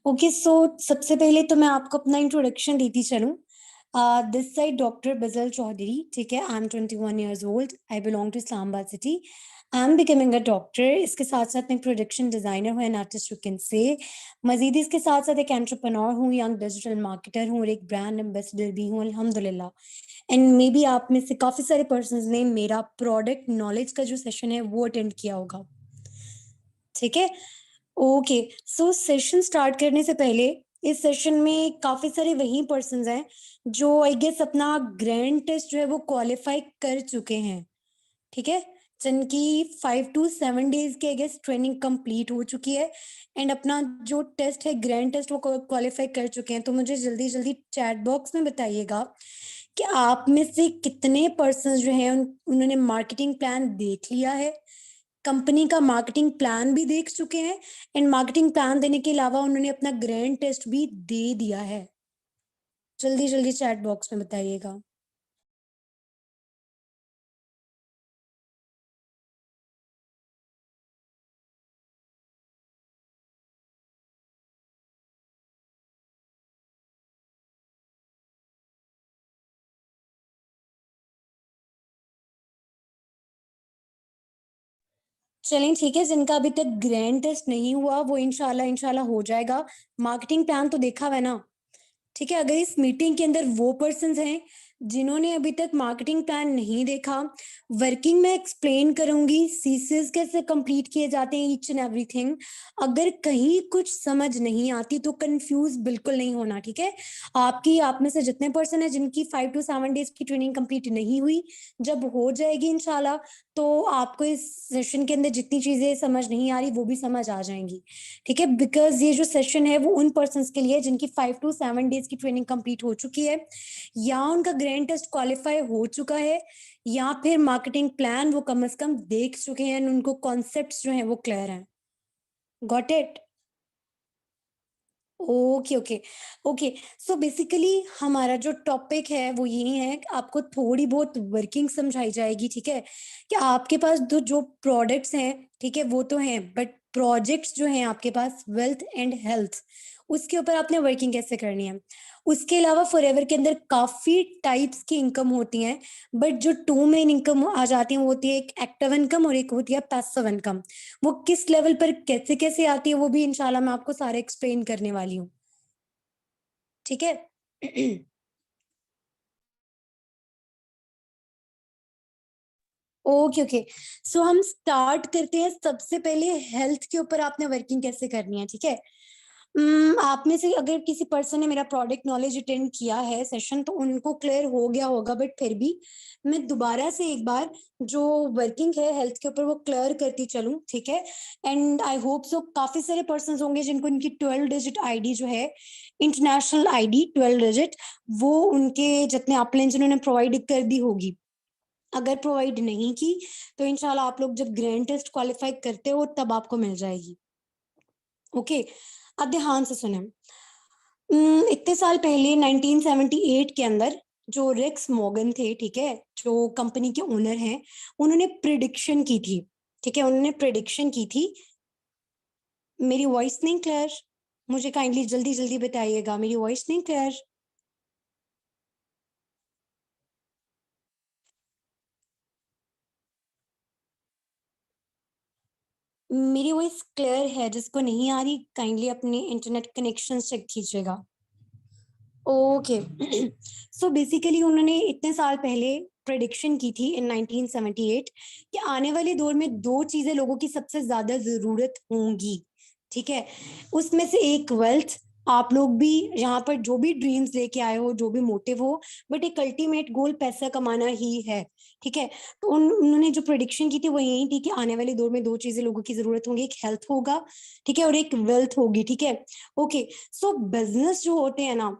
Okay so सबसे पहले तो मैं आपको अपना इंट्रोडक्शन देती चलूं। दिस साइड डॉक्टर बजल चौधरी, ठीक है। I am 21 years old, I belong to Islamabad city. I am becoming a doctor. इसके साथ साथ मैं प्रोडक्शन डिजाइनर हूँ and artist you can say. मजीद इसके साथ साथ एक एंटरप्रेन्योर हूँ, यंग डिजिटल मार्केटर हूँ और एक ब्रांड एम्बेसडर भी हूँ अल्हम्दुलिल्लाह। एंड मे बी आप में से काफी सारे पर्सन ने मेरा प्रोडक्ट नॉलेज का जो सेशन है वो अटेंड किया होगा, ठीक है। ओके सो सेशन स्टार्ट करने से पहले इस सेशन में काफी सारे वही पर्सन्स हैं जो आई गेस अपना ग्रैंड टेस्ट जो है वो क्वालिफाई कर चुके हैं, ठीक है। जिनकी 5 to 7 डेज की आई गेस ट्रेनिंग कंप्लीट हो चुकी है एंड अपना जो टेस्ट है ग्रैंड टेस्ट वो क्वालिफाई कर चुके हैं। तो मुझे जल्दी जल्दी चैट बॉक्स में बताइएगा कि आप में से कितने पर्सन जो हैं उन्होंने मार्केटिंग प्लान देख लिया है, कंपनी का मार्केटिंग प्लान भी देख चुके हैं एंड मार्केटिंग प्लान देने के अलावा उन्होंने अपना ग्रैंड टेस्ट भी दे दिया है। जल्दी जल्दी चैट बॉक्स में बताइएगा। चलें ठीक है, जिनका अभी तक ग्रैंड टेस्ट नहीं हुआ वो इंशाल्लाह इंशाल्लाह हो जाएगा। मार्केटिंग प्लान तो देखा हुआ है ना, ठीक है। अगर इस मीटिंग के अंदर वो पर्सन हैं जिन्होंने अभी तक मार्केटिंग प्लान नहीं देखा, वर्किंग में एक्सप्लेन करूंगी सीसीएस कैसे कंप्लीट किए जाते हैं, ईच एंड एवरीथिंग। अगर कहीं कुछ समझ नहीं आती तो कंफ्यूज बिल्कुल नहीं होना, ठीक है। आपकी आप में से जितने पर्सन है जिनकी 5 to 7 डेज की ट्रेनिंग कंप्लीट नहीं हुई, जब हो जाएगी इंशाल्लाह तो आपको इस सेशन के अंदर जितनी चीजें समझ नहीं आ रही वो भी समझ आ जाएंगी, ठीक है। बिकॉज ये जो सेशन है वो उन पर्सन के लिए जिनकी 5 to 7 डेज की ट्रेनिंग कंप्लीट हो चुकी है या उनका ग्रैंड टेस्ट क्वालिफाई हो चुका है या फिर मार्केटिंग प्लान वो कम से कम देख चुके हैं, उनको कॉन्सेप्ट्स जो हैं वो क्लियर हैं। Got it? Okay okay okay. So basically हमारा जो टॉपिक है वो यही है कि आपको थोड़ी बहुत वर्किंग समझाई जाएगी, ठीक है। कि आपके पास जो प्रोडक्ट्स हैं, ठीक है, वो तो हैं, बट प्रोजेक्ट्स जो हैं आपके पास वेल्थ एंड हेल्थ, उसके ऊपर आपने वर्किंग कैसे करनी है। उसके अलावा फॉरएवर के अंदर काफी टाइप्स की इनकम होती हैं, बट जो टू मेन इनकम आ जाती है वो होती है एक एक्टिव इनकम और एक होती है पैसिव इनकम। वो किस लेवल पर कैसे कैसे आती है वो भी इंशाल्लाह मैं आपको सारे एक्सप्लेन करने वाली हूँ, ठीक है। Okay okay. सो हम स्टार्ट करते हैं। सबसे पहले हेल्थ के ऊपर आपने वर्किंग कैसे करनी है, ठीक है। आप में से अगर किसी पर्सन ने मेरा प्रोडक्ट नॉलेज अटेंड किया है सेशन तो उनको क्लियर हो गया होगा, बट फिर भी मैं दोबारा से एक बार जो वर्किंग है हेल्थ के ऊपर वो क्लियर करती चलूं, ठीक है। एंड आई होप सो काफी सारे पर्सन होंगे जिनको इनकी 12 डिजिट आईडी जो है, इंटरनेशनल आईडी 12 डिजिट, वो उनके जितने अपलाइन जिन्होंने प्रोवाइड कर दी होगी। अगर प्रोवाइड नहीं की तो इंशाल्लाह आप लोग जब ग्रैंड टेस्ट क्वालिफाई करते हो तब आपको मिल जाएगी। ओके, अब ध्यान से सुने। इतने साल पहले 1978 के अंदर जो रिक्स मॉर्गन थे, ठीक है, जो कंपनी के ओनर हैं, उन्होंने प्रिडिक्शन की थी, ठीक है, उन्होंने प्रिडिक्शन की थी। मेरी वॉइस नहीं क्लियर? मुझे काइंडली जल्दी जल्दी बताइएगा, मेरी वॉइस नहीं क्लियर? मेरी वॉइस क्लियर है? जिसको नहीं आ रही काइंडली अपने इंटरनेट कनेक्शन चेक कीजिएगा। ओके। सो बेसिकली उन्होंने इतने साल पहले प्रेडिक्शन की थी इन 1978 कि आने वाले दौर में दो चीजें लोगों की सबसे ज्यादा जरूरत होंगी, ठीक है। उसमें से एक वेल्थ, आप लोग भी यहाँ पर जो भी ड्रीम्स लेके आए हो, जो भी मोटिव हो, बट एक अल्टीमेट गोल पैसा कमाना ही है, ठीक है। तो उन्होंने जो प्रेडिक्शन की थी वो यही थी कि आने वाले दौर में दो चीजें लोगों की जरूरत होंगी, एक हेल्थ होगा, ठीक है, और एक वेल्थ होगी, ठीक है। ओके। सो बिजनेस जो होते हैं ना,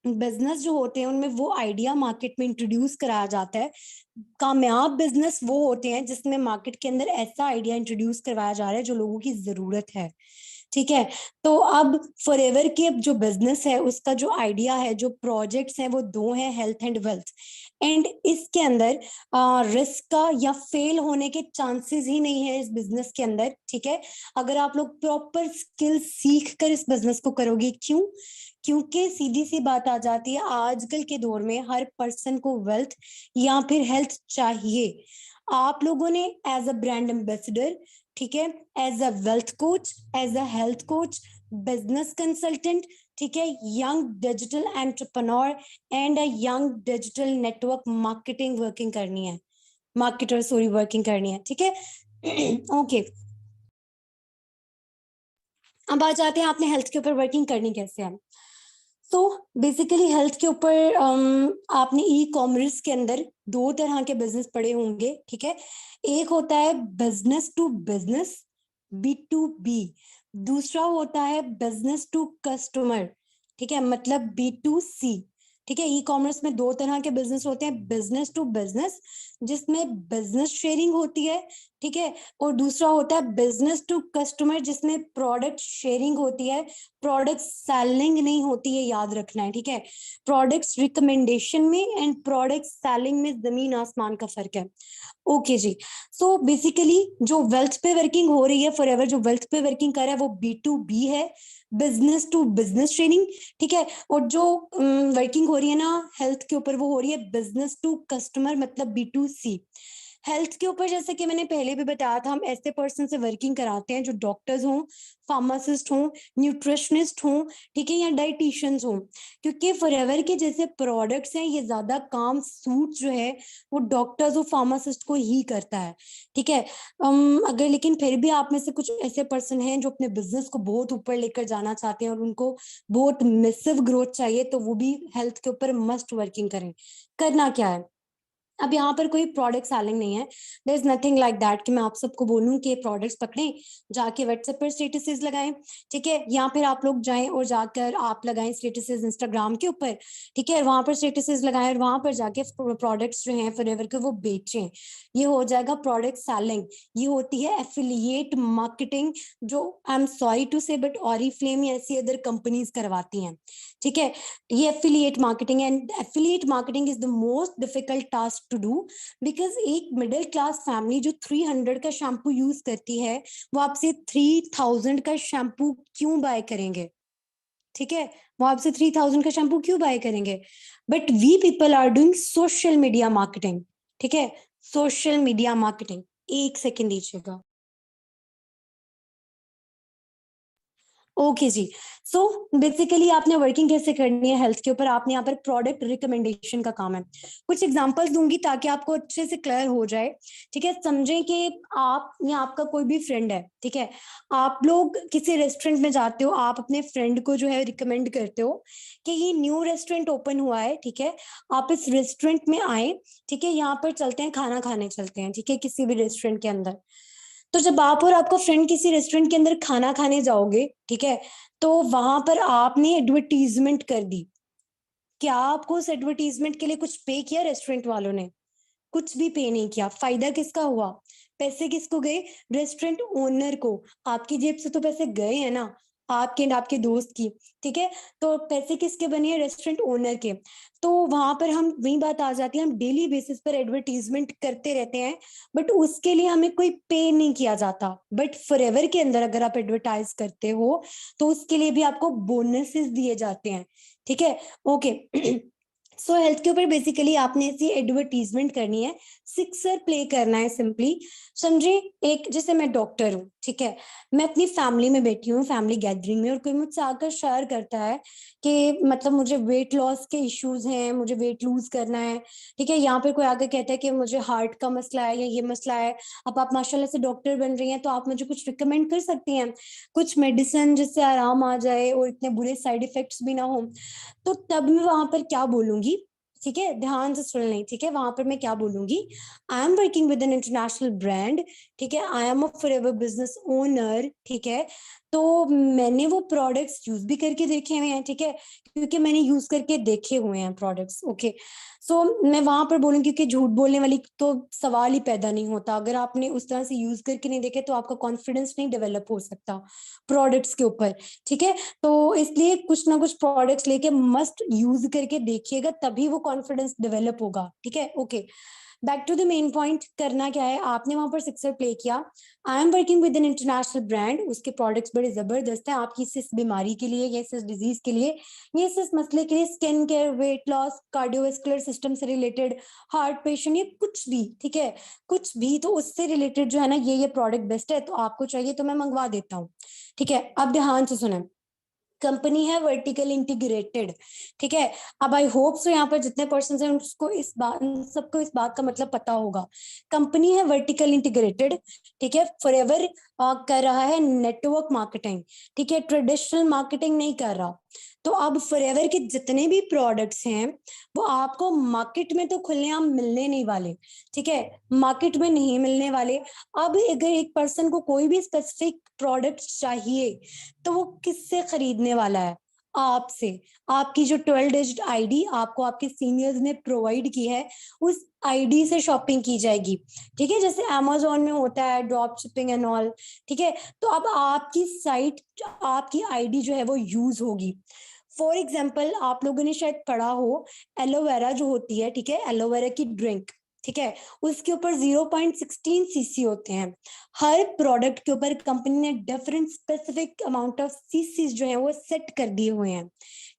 बिजनेस जो होते हैं उनमें वो आइडिया मार्केट में इंट्रोड्यूस कराया जाता है। कामयाब बिजनेस वो होते हैं जिसमें मार्केट के अंदर ऐसा आइडिया इंट्रोड्यूस करवाया जा रहा है जो लोगों की जरूरत है, ठीक है। तो अब फॉरएवर के जो बिजनेस है उसका जो आइडिया है, जो प्रोजेक्ट्स हैं वो दो हैं, हेल्थ एंड वेल्थ। एंड इसके अंदर रिस्क का या फेल होने के चांसेस ही नहीं है इस बिजनेस के अंदर, ठीक है, अगर आप लोग प्रॉपर स्किल सीख कर इस बिजनेस को करोगे। क्यों? क्योंकि सीधी सी बात आ जाती है, आजकल के दौर में हर पर्सन को वेल्थ या फिर हेल्थ चाहिए। आप लोगों ने एज अ ब्रांड एम्बेसडर, ठीक है, as a wealth coach, as a health coach, business consultant, ठीक है, young digital entrepreneur and a young digital network marketing working करनी है, मार्केटर सॉरी वर्किंग करनी है, ठीक है। ओके अब आ जाते हैं आपने हेल्थ के ऊपर वर्किंग करनी कैसे है। तो बेसिकली हेल्थ के ऊपर आपने ई कॉमर्स के अंदर दो तरह के बिजनेस पढ़े होंगे, ठीक है। एक होता है बिजनेस टू बिजनेस, B2B। दूसरा होता है बिजनेस टू कस्टमर, ठीक है, मतलब B2C। ठीक है, ई कॉमर्स में दो तरह के बिजनेस होते हैं, बिजनेस टू बिजनेस जिसमें बिजनेस शेयरिंग होती है, ठीक है, और दूसरा होता है बिजनेस टू कस्टमर जिसमें प्रोडक्ट शेयरिंग होती है, प्रोडक्ट सेलिंग नहीं होती है, याद रखना है, ठीक है। प्रोडक्ट्स रिकमेंडेशन में एंड प्रोडक्ट सेलिंग में जमीन आसमान का फर्क है। ओके जी। सो बेसिकली जो वेल्थ पे वर्किंग हो रही है फॉरएवर, जो वेल्थ पे वर्किंग कर रहा है वो B2B है, बिजनेस टू बिजनेस ट्रेनिंग, ठीक है। और जो वर्किंग हो रही है ना हेल्थ के ऊपर, वो हो रही है बिजनेस टू कस्टमर, मतलब B2C। हेल्थ के ऊपर जैसे कि मैंने पहले भी बताया था, हम ऐसे पर्सन से वर्किंग कराते हैं जो डॉक्टर्स हों, फार्मासिस्ट हों, न्यूट्रिशनिस्ट हों, ठीक है, या डाइटिशियंस हों, क्योंकि फॉरएवर के जैसे प्रोडक्ट्स हैं ये ज्यादा काम सूट जो है वो डॉक्टर्स और फार्मासिस्ट को ही करता है, ठीक है। अगर लेकिन फिर भी आप में से कुछ ऐसे पर्सन हैं जो अपने बिजनेस को बहुत ऊपर लेकर जाना चाहते हैं और उनको बहुत मिसिव ग्रोथ चाहिए, तो वो भी हेल्थ के ऊपर मस्ट वर्किंग करें। करना क्या है, अब यहाँ पर कोई प्रोडक्ट सेलिंग नहीं है, there is nothing like that कि मैं आप सबको बोलूं कि प्रोडक्ट्स पकड़ें, जाके व्हाट्सएप पर स्टेटसेस लगाएं, ठीक है, या फिर आप लोग जाएं और जाकर आप लगाएं स्टेटसेस इंस्टाग्राम के ऊपर, ठीक है, वहां पर स्टेटसेस लगाएं और वहां पर जाके प्रोडक्ट्स जो हैं फॉरएवर के वो बेचें। ये हो जाएगा प्रोडक्ट सेलिंग। ये होती है एफिलिएट मार्केटिंग, जो I am sorry to say but Oriflame या ऐसी अदर कंपनीज करवाती हैं, ठीक है। ये affiliate marketing, and affiliate marketing is the most difficult task to do, because एक मिडिल क्लास फैमिली जो 300 का शैम्पू यूज करती है वो आपसे 3000 का शैम्पू क्यों बाय करेंगे, ठीक है, वो आपसे 3000 का शैम्पू क्यों बाय करेंगे। But we people are doing social media marketing, ठीक है, सोशल मीडिया मार्केटिंग। एक सेकेंड दीजिएगा। ओके जी। सो बेसिकली आपने वर्किंग कैसे करनी है हेल्थ के ऊपर, आपने यहाँ पर प्रोडक्ट रिकमेंडेशन का काम है। कुछ एग्जांपल्स दूंगी ताकि आपको अच्छे से क्लियर हो जाए, ठीक है। समझें कि आप या आपका कोई भी फ्रेंड है, ठीक है, आप लोग किसी रेस्टोरेंट में जाते हो, आप अपने फ्रेंड को जो है रिकमेंड करते हो कि ये न्यू रेस्टोरेंट ओपन हुआ है, ठीक है, आप इस रेस्टोरेंट में आए, ठीक है, यहाँ पर चलते हैं, खाना खाने चलते हैं, ठीक है, किसी भी रेस्टोरेंट के अंदर। तो जब आप और आपका फ्रेंड किसी रेस्टोरेंट के अंदर खाना खाने जाओगे, ठीक है, तो वहां पर आपने एडवर्टीजमेंट कर दी। क्या आपको उस एडवर्टीजमेंट के लिए कुछ पे किया रेस्टोरेंट वालों ने? कुछ भी पे नहीं किया। फायदा किसका हुआ? पैसे किसको गए? रेस्टोरेंट ओनर को। आपकी जेब से तो पैसे गए हैं ना, आपके एंड आपके दोस्त की, ठीक है। तो पैसे किसके बने हैं? रेस्टोरेंट ओनर के। तो वहां पर हम वही बात आ जाती है, हम डेली बेसिस पर एडवर्टीजमेंट करते रहते हैं, बट उसके लिए हमें कोई पे नहीं किया जाता। बट फॉरएवर के अंदर अगर आप एडवर्टाइज करते हो तो उसके लिए भी आपको बोनसेस दिए जाते हैं, ठीक है। ओके। सो हेल्थ के ऊपर बेसिकली आपने ऐसी एडवर्टीजमेंट करनी है, सिक्सर प्ले करना है सिंपली। समझे, एक जैसे मैं डॉक्टर हूँ, ठीक है, मैं अपनी फैमिली में बैठी हूँ, फैमिली गैदरिंग में, और कोई मुझसे आकर शेयर करता है कि मतलब मुझे वेट लॉस के इश्यूज हैं, मुझे वेट लूज करना है, ठीक है। यहाँ पे कोई आकर कहता है कि मुझे हार्ट का मसला है या ये मसला है। अब आप माशाल्लाह से डॉक्टर बन रही हैं, तो आप मुझे कुछ रिकमेंड कर सकती हैं, कुछ मेडिसिन जिससे आराम आ जाए और इतने बुरे साइड इफेक्ट्स भी ना हो। तो तब मैं वहां पर क्या बोलूंगी, ठीक है, ध्यान से सुन लें, ठीक है, वहां पर मैं क्या बोलूंगी, आई am working with an international brand, ठीक है, I am a forever business owner, ठीक है, तो मैंने वो प्रोडक्ट्स यूज भी करके देखे हुए हैं, ठीक है, क्योंकि मैंने यूज करके देखे हुए हैं प्रोडक्ट्स, ओके। सो मैं वहां पर बोलूंगी, क्योंकि झूठ बोलने वाली तो सवाल ही पैदा नहीं होता, अगर आपने उस तरह से यूज करके नहीं देखे तो आपका कॉन्फिडेंस नहीं डेवलप हो सकता प्रोडक्ट्स के ऊपर, ठीक है। तो इसलिए कुछ ना कुछ प्रोडक्ट्स लेके मस्ट यूज करके देखिएगा, तभी वो कॉन्फिडेंस डेवलप होगा, ठीक है, okay. Back to the main point, करना क्या है, आपने वहां पर सिक्सर प्ले किया, I am working with an international brand, उसके प्रोडक्ट्स बड़े जबरदस्त हैं आपकी इस बीमारी के लिए, या इस डिजीज के लिए, ये इस मसले के लिए, skin care, weight loss, cardiovascular system से रिलेटेड, हार्ट पेशेंट, ये कुछ भी, ठीक है, कुछ भी, तो उससे रिलेटेड जो है ना, ये प्रोडक्ट बेस्ट है, तो आपको चाहिए तो मैं मंगवा देता हूँ, ठीक है। अब ध्यान से सुने, कंपनी है वर्टिकल इंटीग्रेटेड, ठीक है। अब आई होप सो यहाँ पर जितने पर्सन हैं उसको इस बात, सबको इस बात का मतलब पता होगा, कंपनी है वर्टिकल इंटीग्रेटेड, ठीक है, फॉरएवर कर रहा है नेटवर्क मार्केटिंग, ठीक है, ट्रेडिशनल मार्केटिंग नहीं कर रहा। तो अब फॉरएवर के जितने भी प्रोडक्ट्स हैं वो आपको मार्केट में तो खुलेआम मिलने नहीं वाले, ठीक है, मार्केट में नहीं मिलने वाले। अब अगर एक पर्सन को कोई भी स्पेसिफिक प्रोडक्ट चाहिए तो वो किससे खरीदने वाला है, आपसे, आपकी जो 12 डिजिट आईडी आपको आपके सीनियर्स ने प्रोवाइड की है, उस आईडी से शॉपिंग की जाएगी, ठीक है, जैसे अमेजोन में होता है ड्रॉप शिपिंग एंड ऑल, ठीक है। तो अब आपकी साइट, आपकी आईडी जो है वो यूज होगी। फॉर एग्जाम्पल, आप लोगों ने शायद पढ़ा हो, एलोवेरा जो होती है, ठीक है, एलोवेरा की ड्रिंक, ठीक है, उसके ऊपर 0.16 सीसी होते हैं, हर प्रोडक्ट के ऊपर कंपनी ने different specific amount of chassis जो है वो सेट कर दिए हुए हैं,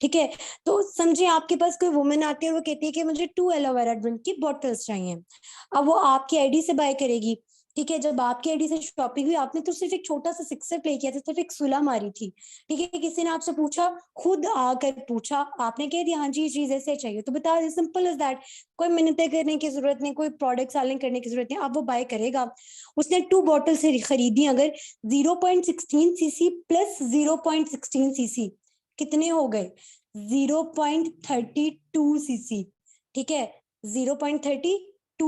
ठीक है। तो समझे, आपके पास कोई वुमेन आती है और वो कहती है कि मुझे 2 एलोवेरा ड्रिंक की बॉटल्स चाहिए, अब वो आपकी आईडी से बाय करेगी, ठीक है, जब आपकी आईडी से शॉपिंग हुई, आपने तो सिर्फ एक छोटा सा सिक्सर प्ले किया था, सिर्फ एक सुलह मारी थी, ठीक है, किसी ने आपसे पूछा, खुद आकर पूछा, आपने कह दिया हाँ जी ये चीज ऐसे चाहिए, तो बता, सिंपल इज दैट, कोई मिन्नतें करने की जरूरत नहीं, कोई प्रोडक्ट सेलिंग करने की जरूरत नहीं, अब वो बाय करेगा। उसने 2 बॉटल से खरीदी, अगर 0.16 सीसी प्लस 0.16 सीसी कितने हो गए, 0.32 सीसी, ठीक है, 0.32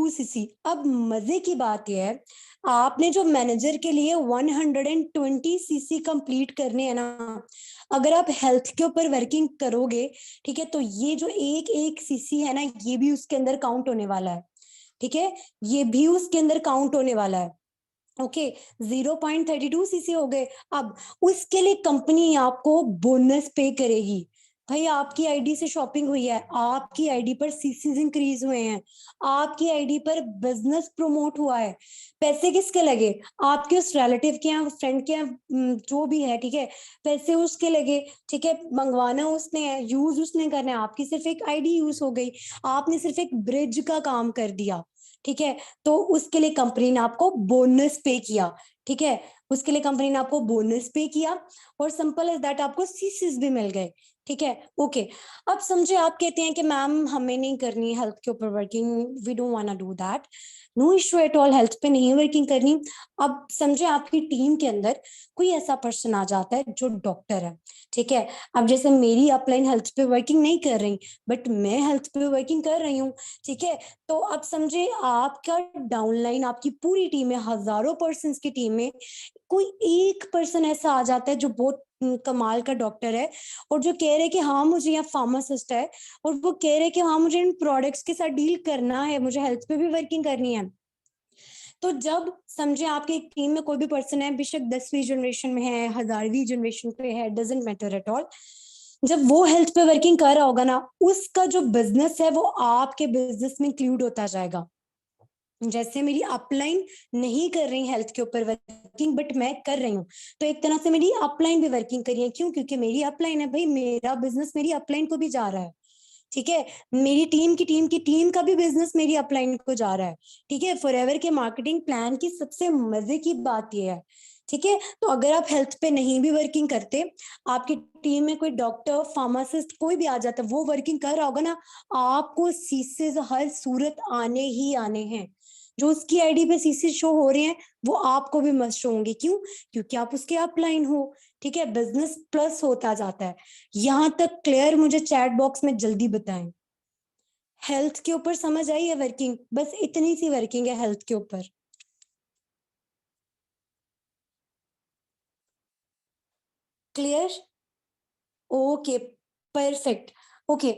सीसी। अब मजे की बात यह है, आपने जो मैनेजर के लिए 120 सीसी कंप्लीट करने हैं ना, अगर आप हेल्थ के ऊपर वर्किंग करोगे, ठीक है, तो ये जो एक एक सीसी है ना, ये भी उसके अंदर काउंट होने वाला है, ठीक है, ये भी उसके अंदर काउंट होने वाला है, ओके। 0.32 सीसी हो गए। अब उसके लिए कंपनी आपको बोनस पे करेगी, भाई आपकी आईडी से शॉपिंग हुई है, आपकी आईडी पर सीसीज इंक्रीज हुए हैं, आपकी आईडी पर बिजनेस प्रमोट हुआ है, पैसे किसके लगे, आपके उस रिलेटिव के यहाँ, फ्रेंड के यहाँ, जो भी है, ठीक है, पैसे उसके लगे, ठीक है, मंगवाना उसने है, यूज उसने करना है, आपकी सिर्फ एक आईडी यूज हो गई, आपने सिर्फ एक ब्रिज का काम कर दिया, ठीक है। तो उसके लिए कंपनी ने आपको बोनस पे किया, ठीक है, उसके लिए कंपनी ने आपको बोनस पे किया, और सिंपल इज दैट आपको सीसीस भी मिल गए, ठीक है, ओके। अब समझे, आप कहते हैं कि मैम हमें नहीं करनी हेल्थ के ऊपर working, we don't want to do that, no issue at all, health पे नहीं वर्किंग करनी। अब समझे, आपकी टीम के अंदर कोई ऐसा पर्सन आ जाता है जो डॉक्टर है, ठीक है, अब जैसे मेरी अपलाइन हेल्थ पे वर्किंग नहीं कर रही, बट मैं हेल्थ पे वर्किंग कर रही हूँ, ठीक है। तो अब समझे, आपका डाउनलाइन, आपकी पूरी टीम में, हजारों पर्सन की टीम में कोई एक पर्सन ऐसा आ जाता है जो बहुत कमाल का डॉक्टर है, और जो कह रहे कि हाँ मुझे, यहाँ फार्मासिस्ट है, और वो कह रहे कि हाँ मुझे इन प्रोडक्ट्स के साथ डील करना है, मुझे हेल्थ पे भी वर्किंग करनी है। तो जब समझे, आपके एक टीम में कोई भी पर्सन है, बेशक 10वीं जनरेशन में है, 1000वीं जनरेशन पे है, डजेंट मैटर एट ऑल, जब वो हेल्थ पे वर्किंग कर रहा होगा ना, उसका जो बिजनेस है वो आपके बिजनेस में इंक्लूड होता जाएगा। जैसे मेरी अपलाइन नहीं कर रही हेल्थ के ऊपर वर्किंग, बट मैं कर रही हूँ, तो एक तरह से मेरी अपलाइन भी वर्किंग कर रही है, क्यों, क्योंकि मेरी अपलाइन है, भाई मेरा बिजनेस मेरी अपलाइन को भी जा रहा है, ठीक है, मेरी टीम का भी बिजनेस मेरी अपलाइन को जा रहा है, ठीक है। फॉरएवर के मार्केटिंग प्लान की सबसे मजे की बात यह है, ठीक है, तो अगर आप हेल्थ पे नहीं भी वर्किंग करते, आपकी टीम में कोई डॉक्टर, फार्मासिस्ट कोई भी आ जाता, वो वर्किंग कर रहा होगा ना, आपको सीसेस हर सूरत आने ही आने हैं, जो उसकी आईडी पे सीसी शो हो रहे हैं वो आपको भी मस्ट शो होंगे, क्यों, क्योंकि आप उसके अपलाइन हो, ठीक है, बिजनेस प्लस होता जाता है। यहां तक क्लियर, मुझे चैट बॉक्स में जल्दी बताएं। हेल्थ के ऊपर समझ आई है वर्किंग, बस इतनी सी वर्किंग है हेल्थ के ऊपर। क्लियर? Okay, perfect. ओके,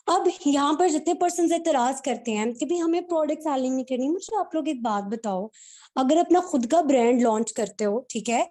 अब यहाँ पर जितने पर्सन एतराज करते हैं कि भाई हमें प्रोडक्ट सेलिंग नहीं करनी, मुझे आप लोग एक बात बताओ, अगर अपना खुद का ब्रांड लॉन्च करते हो, ठीक है,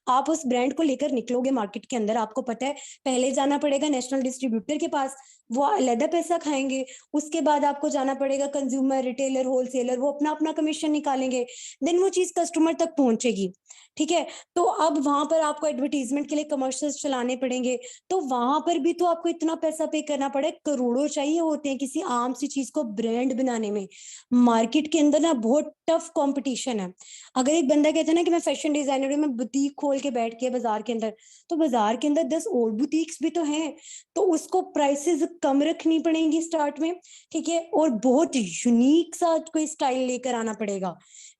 आप उस ब्रांड को लेकर निकलोगे मार्केट के अंदर, आपको पता है पहले जाना पड़ेगा नेशनल डिस्ट्रीब्यूटर के पास, वो अलग पैसा खाएंगे, उसके बाद आपको जाना पड़ेगा कंज्यूमर, रिटेलर, होलसेलर, वो अपना अपना कमीशन निकालेंगे, देन वो चीज कस्टमर तक पहुंचेगी। ठीक है, तो अब वहां पर आपको एडवर्टीजमेंट के लिए कमर्शियल्स चलाने पड़ेंगे, तो वहां पर भी तो आपको इतना पैसा पे करना पड़े, करोड़ों चाहिए होते हैं किसी आम सी चीज को ब्रांड बनाने में। मार्केट के अंदर ना बहुत टफ कंपटीशन है। अगर एक बंदा कहता है ना कि मैं फैशन डिजाइनर हूँ, मैं बुटीक खोल के बैठ के बाजार के अंदर, तो बाजार के अंदर 10 और बुटीक्स भी तो हैं, तो उसको प्राइसेस कम रखनी पड़ेंगी स्टार्ट में। ठीक है, और बहुत यूनिक सा कोई स्टाइल लेकर आना पड़ेगा।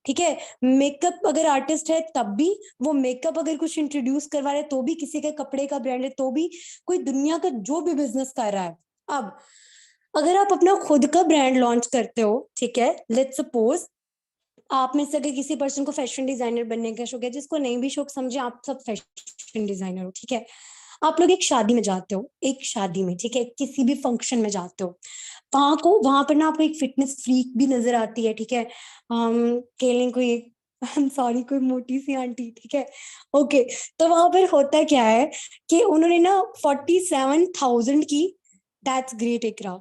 ठीक है, मेकअप अगर आर्टिस्ट है तब भी, वो मेकअप अगर कुछ इंट्रोड्यूस करवा रहे तो भी, किसी के कपड़े का ब्रांड है तो भी, कोई दुनिया का जो भी बिजनेस कर रहा है। अब अगर आप अपना खुद का ब्रांड लॉन्च करते हो, ठीक है, लेट्स सपोज आप में से अगर किसी पर्सन को फैशन डिजाइनर बनने का शौक है, जिसको नहीं भी शौक समझे, आप सब फैशन डिजाइनर हो, ठीक है, आप लोग एक शादी में जाते हो, एक शादी में, ठीक है, किसी भी फंक्शन में जाते हो, वहां पर ना आपको एक फिटनेस फ्रीक भी नजर आती है, ठीक है, केलिंग कोई आई एम सॉरी, कोई मोटी सी आंटी, ठीक है, ओके, तो वहां पर होता क्या है कि उन्होंने ना 47,000 की, that's great Iqra,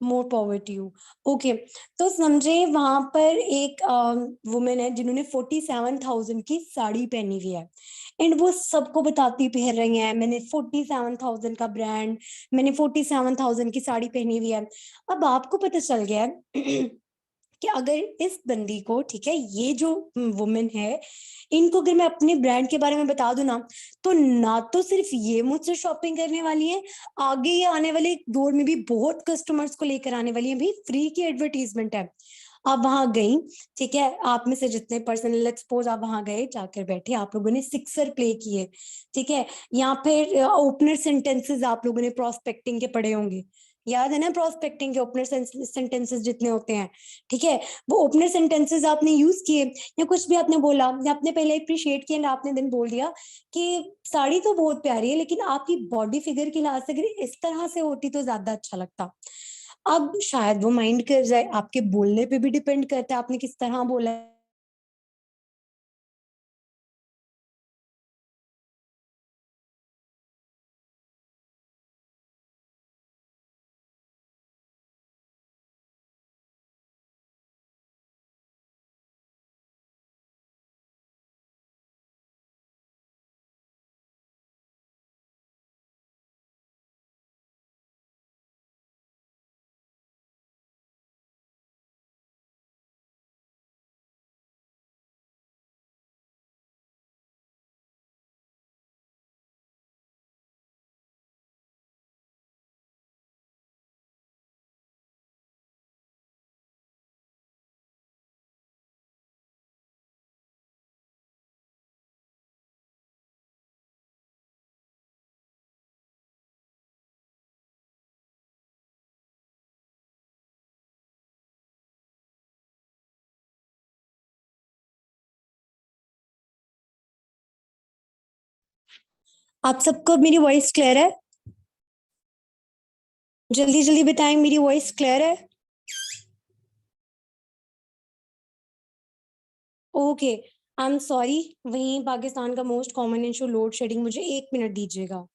more power to you. Okay, तो समझे वहां पर एक वुमेन है जिन्होंने 47,000 की साड़ी पहनी हुई है, एंड वो सबको बताती फिर रही है मैंने 47,000 का ब्रांड, मैंने 47,000 की साड़ी पहनी हुई है। अब आपको पता चल गया है कि अगर इस बंदी को, ठीक है, ये जो वुमेन है, इनको अगर मैं अपने ब्रांड के बारे में बता दूं ना, ना तो सिर्फ ये मुझसे शॉपिंग करने वाली है, आगे ये आने वाले दौर में भी बहुत कस्टमर्स को लेकर आने वाली है, भाई फ्री की एडवर्टीजमेंट है। आप वहां गई, ठीक है, आप में से जितने पर्सन, लेट्स सपोज आप वहां गए, जाकर बैठे, आप लोगों ने सिक्सर प्ले किए, ठीक है, या फिर ओपनर सेंटेंसेस आप लोगों ने प्रोस्पेक्टिंग के पढ़े होंगे, याद है ना प्रोस्पेक्टिंग के ओपनर सेंटेंसेस जितने होते हैं, ठीक है, वो ओपनर सेंटेंसेस आपने यूज किए, या कुछ भी आपने बोला, या आपने पहले अप्रिशिएट किया एंड आपने दिन बोल दिया कि साड़ी तो बहुत प्यारी है लेकिन आपकी बॉडी फिगर के लिहाज से अगर इस तरह से होती तो ज्यादा अच्छा लगता। अब शायद वो माइंड कर जाए, आपके बोलने पे भी डिपेंड करता है आपने किस तरह बोला है। आप सबको मेरी वॉइस क्लियर है? जल्दी जल्दी बताएं, मेरी वॉइस क्लियर है? ओके, आई एम सॉरी, वहीं पाकिस्तान का most common issue load shedding, मुझे 1 मिनट दीजिएगा।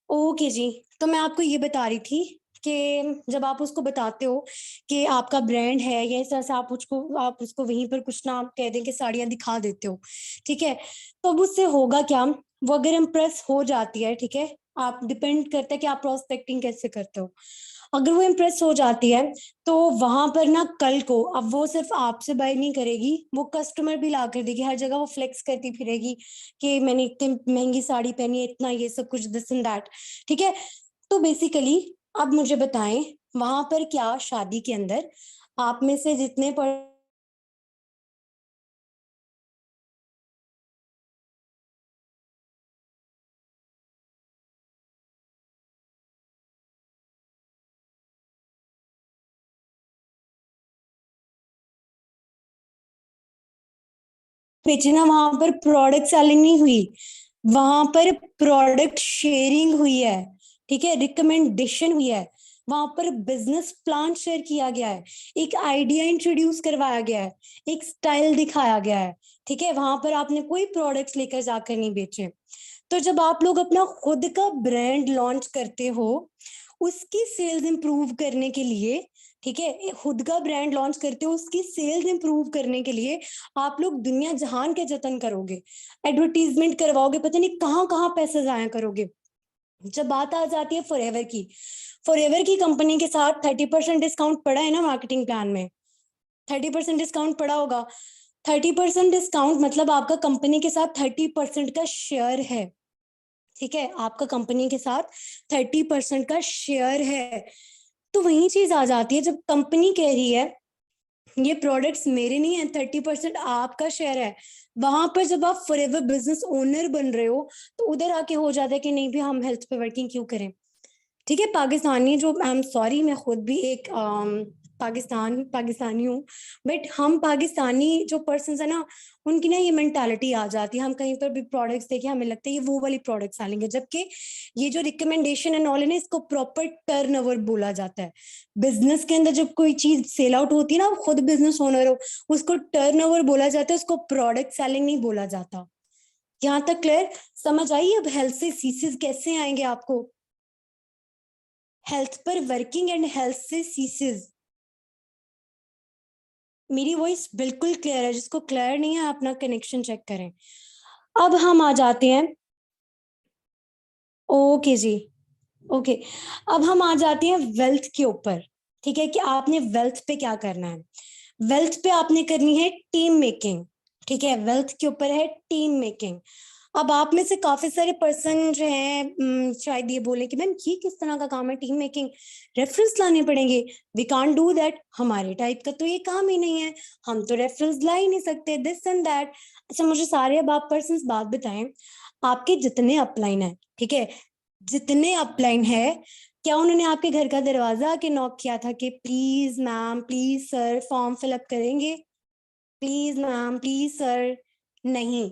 ओके जी, तो मैं आपको ये बता रही थी कि जब आप उसको बताते हो कि आपका ब्रांड है या इस तरह से आप उसको वहीं पर कुछ ना कह दें कि साड़ियां दिखा देते हो, ठीक है, तो अब उससे होगा क्या, वो अगर इम्प्रेस हो जाती है, ठीक है, आप डिपेंड करता है कि आप प्रोस्पेक्टिंग कैसे करते हो, अगर वो इम्प्रेस हो जाती है, तो वहां पर ना कल को अब वो सिर्फ आपसे बाय नहीं करेगी, वो कस्टमर भी ला कर देगी, हर जगह वो फ्लेक्स करती फिरेगी कि मैंने इतनी महंगी साड़ी पहनी है, इतना ये सब कुछ, दिस एंड दैट। ठीक है, तो बेसिकली अब मुझे बताएं, वहां पर क्या शादी के अंदर आप में से जितने बेचना, वहां पर प्रोडक्ट सेलिंग नहीं हुई, वहां पर प्रोडक्ट शेयरिंग हुई है, ठीक है, रिकमेंडेशन हुई है, वहां पर बिजनेस प्लान शेयर किया गया है, एक आइडिया इंट्रोड्यूस करवाया गया है, एक स्टाइल दिखाया गया है, ठीक है। वहां पर आपने कोई प्रोडक्ट्स लेकर जाकर नहीं बेचे। तो जब आप लोग अपना खुद का ब्रांड लॉन्च करते हो, उसकी सेल्स इंप्रूव करने के लिए, ठीक है, खुद का ब्रांड लॉन्च करते हो उसकी सेल्स इंप्रूव करने के लिए आप लोग दुनिया जहान के जतन करोगे, एडवर्टीजमेंट करवाओगे, पता नहीं कहाँ कहाँ पैसे जाया करोगे। जब बात आ जाती है फॉरएवर की, फॉरएवर की कंपनी के साथ 30% डिस्काउंट पड़ा है ना मार्केटिंग प्लान में, 30% डिस्काउंट पड़ा होगा। 30% डिस्काउंट मतलब आपका कंपनी के साथ 30% का शेयर है, ठीक है, आपका कंपनी के साथ 30% का शेयर है। तो वही चीज आ जाती है, जब कंपनी कह रही है ये प्रोडक्ट्स मेरे नहीं है, 30% आपका शेयर है, वहां पर जब आप फॉरएवर बिजनेस ओनर बन रहे हो तो उधर आके हो जाता है कि नहीं भी हम हेल्थ पे वर्किंग क्यों करें। ठीक है, पाकिस्तानी जो, आई एम सॉरी, मैं खुद भी एक पाकिस्तानी हूँ, बट हम पाकिस्तानी जो पर्सन है ना, उनकी ना ये मेंटालिटी आ जाती है, हम कहीं पर भी प्रोडक्ट्स देखे हमें लगता है ये वो वाली प्रोडक्ट्स आएंगे, जबकि ये जो रिकमेंडेशन एंड ऑल है ना, इसको प्रॉपर टर्नओवर बोला जाता है। बिजनेस के अंदर जब कोई चीज सेल आउट होती है ना, खुद बिजनेस ओनर हो, उसको टर्नओवर बोला जाता है, उसको प्रोडक्ट सेलिंग नहीं बोला जाता। यहाँ तक क्लियर? समझ आई अब हेल्थ से सीसीज कैसे आएंगे आपको? हेल्थ पर वर्किंग एंड हेल्थ से सीसेस। मेरी वॉइस बिल्कुल क्लियर है? जिसको क्लियर नहीं है अपना कनेक्शन चेक करें। अब हम आ जाते हैं, ओके जी, ओके, अब हम आ जाते हैं वेल्थ के ऊपर। ठीक है, कि आपने वेल्थ पे क्या करना है। वेल्थ पे आपने करनी है टीम मेकिंग। ठीक है, वेल्थ के ऊपर है टीम मेकिंग। अब आप में से काफी सारे पर्सन जो हैं शायद ये बोले कि मैम ये किस तरह का काम है टीम मेकिंग, रेफरेंस लाने पड़ेंगे, वी कांट डू दैट, हमारे टाइप का तो ये काम ही नहीं है, हम तो रेफरेंस ला ही नहीं सकते, दिस एंड दैट। अच्छा मुझे सारे अब आप पर्सन बात बताएं, आपके जितने अपलाइन है, ठीक है, जितने अपलाइन है, क्या उन्होंने आपके घर का दरवाजा आके नॉक किया था कि please ma'am please sir form fill up करेंगे, प्लीज मैम प्लीज सर? नहीं,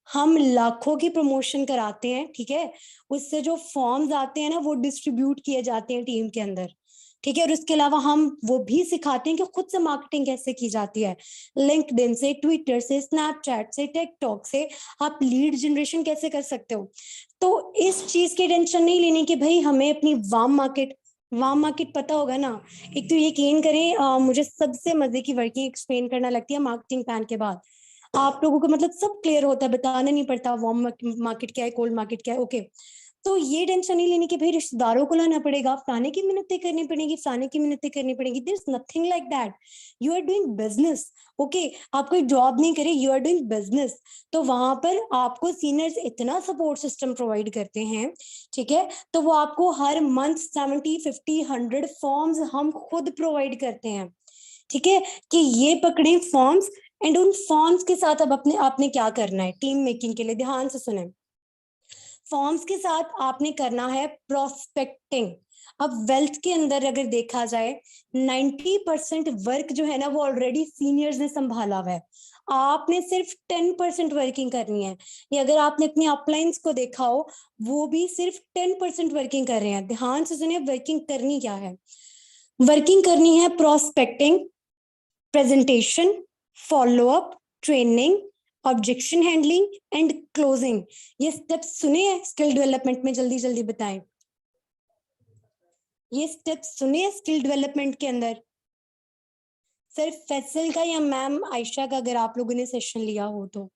हम लाखों की प्रमोशन कराते हैं, ठीक है, उससे जो फॉर्म्स आते हैं ना वो डिस्ट्रीब्यूट किए जाते हैं टीम के अंदर, ठीक है, और उसके अलावा हम वो भी सिखाते हैं कि खुद से मार्केटिंग कैसे की जाती है, लिंक्डइन से, ट्विटर से, स्नैपचैट से, टिकटॉक से आप लीड जनरेशन कैसे कर सकते हो। तो इस चीज की टेंशन नहीं लेनी कि भाई हमें अपनी वार्म मार्केट पता होगा ना। एक तो यकीन करें, मुझे सबसे मजे की वर्किंग एक्सप्लेन करना लगती है मार्केटिंग प्लान के बाद। आप लोगों को मतलब सब क्लियर होता है, बताना नहीं पड़ता वार्म मार्केट क्या है, कोल्ड मार्केट क्या है, ओके। तो ये टेंशन नहीं लेनी कि भाई रिश्तेदारों को लाना पड़ेगा, फलाने की मिन्नतें करनी पड़ेगी, फलाने की मिन्नतें करनी पड़ेगी, there is nothing like that. You are doing business, okay, आप कोई जॉब नहीं करे, यू आर डूइंग बिजनेस। तो वहां पर आपको सीनियर्स इतना सपोर्ट सिस्टम प्रोवाइड करते हैं, ठीक है, तो वो आपको हर मंथ 70, 50, 100 फॉर्म्स हम खुद प्रोवाइड करते हैं, ठीक है, कि ये पकड़े फॉर्म्स। एंड उन फॉर्म्स के साथ अब अपने आपने क्या करना है टीम मेकिंग के लिए, ध्यान से सुने। फॉर्म्स के साथ आपने करना है प्रोस्पेक्टिंग। अब वेल्थ के अंदर अगर देखा जाए 90% वर्क जो है ना वो ऑलरेडी सीनियर्स ने संभाला हुआ है, आपने सिर्फ 10% वर्किंग करनी है। या अगर आपने अपने अपलाइंस को देखा हो, वो भी सिर्फ 10% वर्किंग कर रहे हैं। ध्यान से सुनिए, वर्किंग करनी क्या है। वर्किंग करनी है prospecting, presentation, follow up, training, objection handling and closing. ये स्टेप्स सुने हैं स्किल डेवलपमेंट में? जल्दी जल्दी बताएं, ये स्टेप्स सुने हैं स्किल डेवलपमेंट के अंदर? सिर्फ फैसल का या मैम आयशा का, अगर आप लोगों ने सेशन लिया हो तो?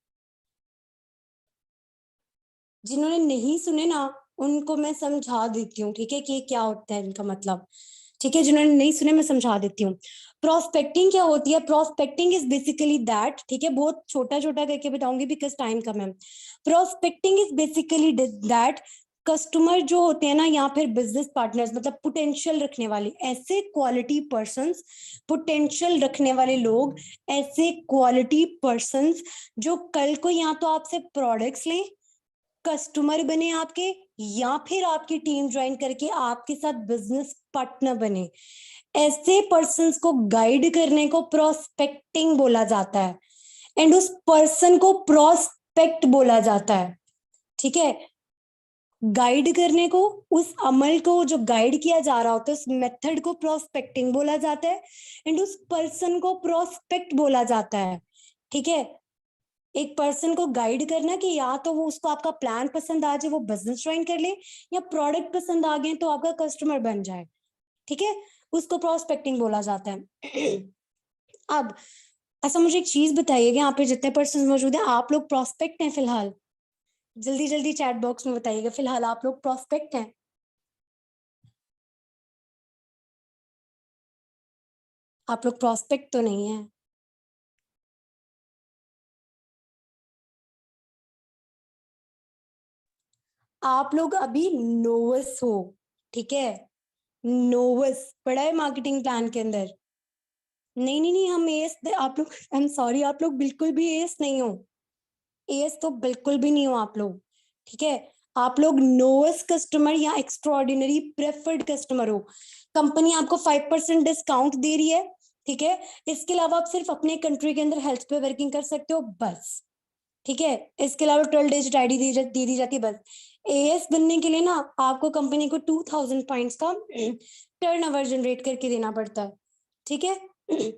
जिन्होंने नहीं सुने ना उनको मैं समझा देती हूँ, ठीक है, कि क्या होता है इनका मतलब। ठीक है, जिन्होंने नहीं सुने मैं समझा देती हूँ। प्रोस्पेक्टिंग क्या होती है? प्रोस्पेक्टिंग इज बेसिकली दैट, ठीक है, बहुत छोटा छोटा करके बताऊंगी बिकॉज टाइम कम है। Prospecting is basically that customer जो होते हैं ना, या फिर बिजनेस पार्टनर्स, मतलब पोटेंशियल रखने वाले ऐसे क्वालिटी पर्संस, पोटेंशियल रखने वाले लोग, ऐसे क्वालिटी पर्संस जो कल को या तो आपसे प्रोडक्ट्स लें, कस्टमर बने आपके, या फिर आपकी टीम ज्वाइन करके आपके साथ बिजनेस पार्टनर बने। ऐसे पर्संस को गाइड करने को प्रोस्पेक्टिंग बोला जाता है। एंड उस पर्सन को प्रोस्पेक्ट बोला जाता है, ठीक है। गाइड करने को, उस अमल को जो गाइड किया जा रहा होता है उस मेथड को प्रोस्पेक्टिंग बोला जाता है, एंड उस पर्सन को प्रोस्पेक्ट बोला जाता है, ठीक है। एक पर्सन को गाइड करना कि या तो वो उसको आपका प्लान पसंद आ जाए वो बिजनेस ज्वाइन कर ले, या प्रोडक्ट पसंद आ गए तो आपका कस्टमर बन जाए, ठीक है, उसको प्रोस्पेक्टिंग बोला जाता है। अब ऐसा मुझे एक चीज बताइएगा, यहाँ पे जितने पर्सन मौजूद हैं आप लोग प्रोस्पेक्ट हैं फिलहाल? जल्दी जल्दी चैट बॉक्स में बताइएगा, फिलहाल आप लोग प्रोस्पेक्ट हैं? आप लोग प्रोस्पेक्ट तो नहीं है? आप लोग अभी नोवस हो, ठीक है। नोवस पढ़ा है मार्केटिंग प्लान के अंदर? नहीं नहीं नहीं, हम एएस, आप लोग, आई एम सॉरी, आप लोग बिल्कुल भी एएस नहीं हो। एएस तो बिल्कुल भी नहीं हो आप लोग, ठीक है। आप लोग नोवस कस्टमर या एक्स्ट्रॉर्डिनरी प्रेफर्ड कस्टमर हो। कंपनी आपको 5% डिस्काउंट दे रही है, ठीक है। इसके अलावा आप सिर्फ अपने कंट्री के अंदर हेल्थ पे वर्किंग कर सकते हो बस, ठीक है। इसके अलावा 12 डिजिट आईडी दी जाती है बस। एएस बनने के लिए ना आपको कंपनी को 2000 पॉइंट्स का टर्न ओवर जनरेट करके देना पड़ता है, ठीक है।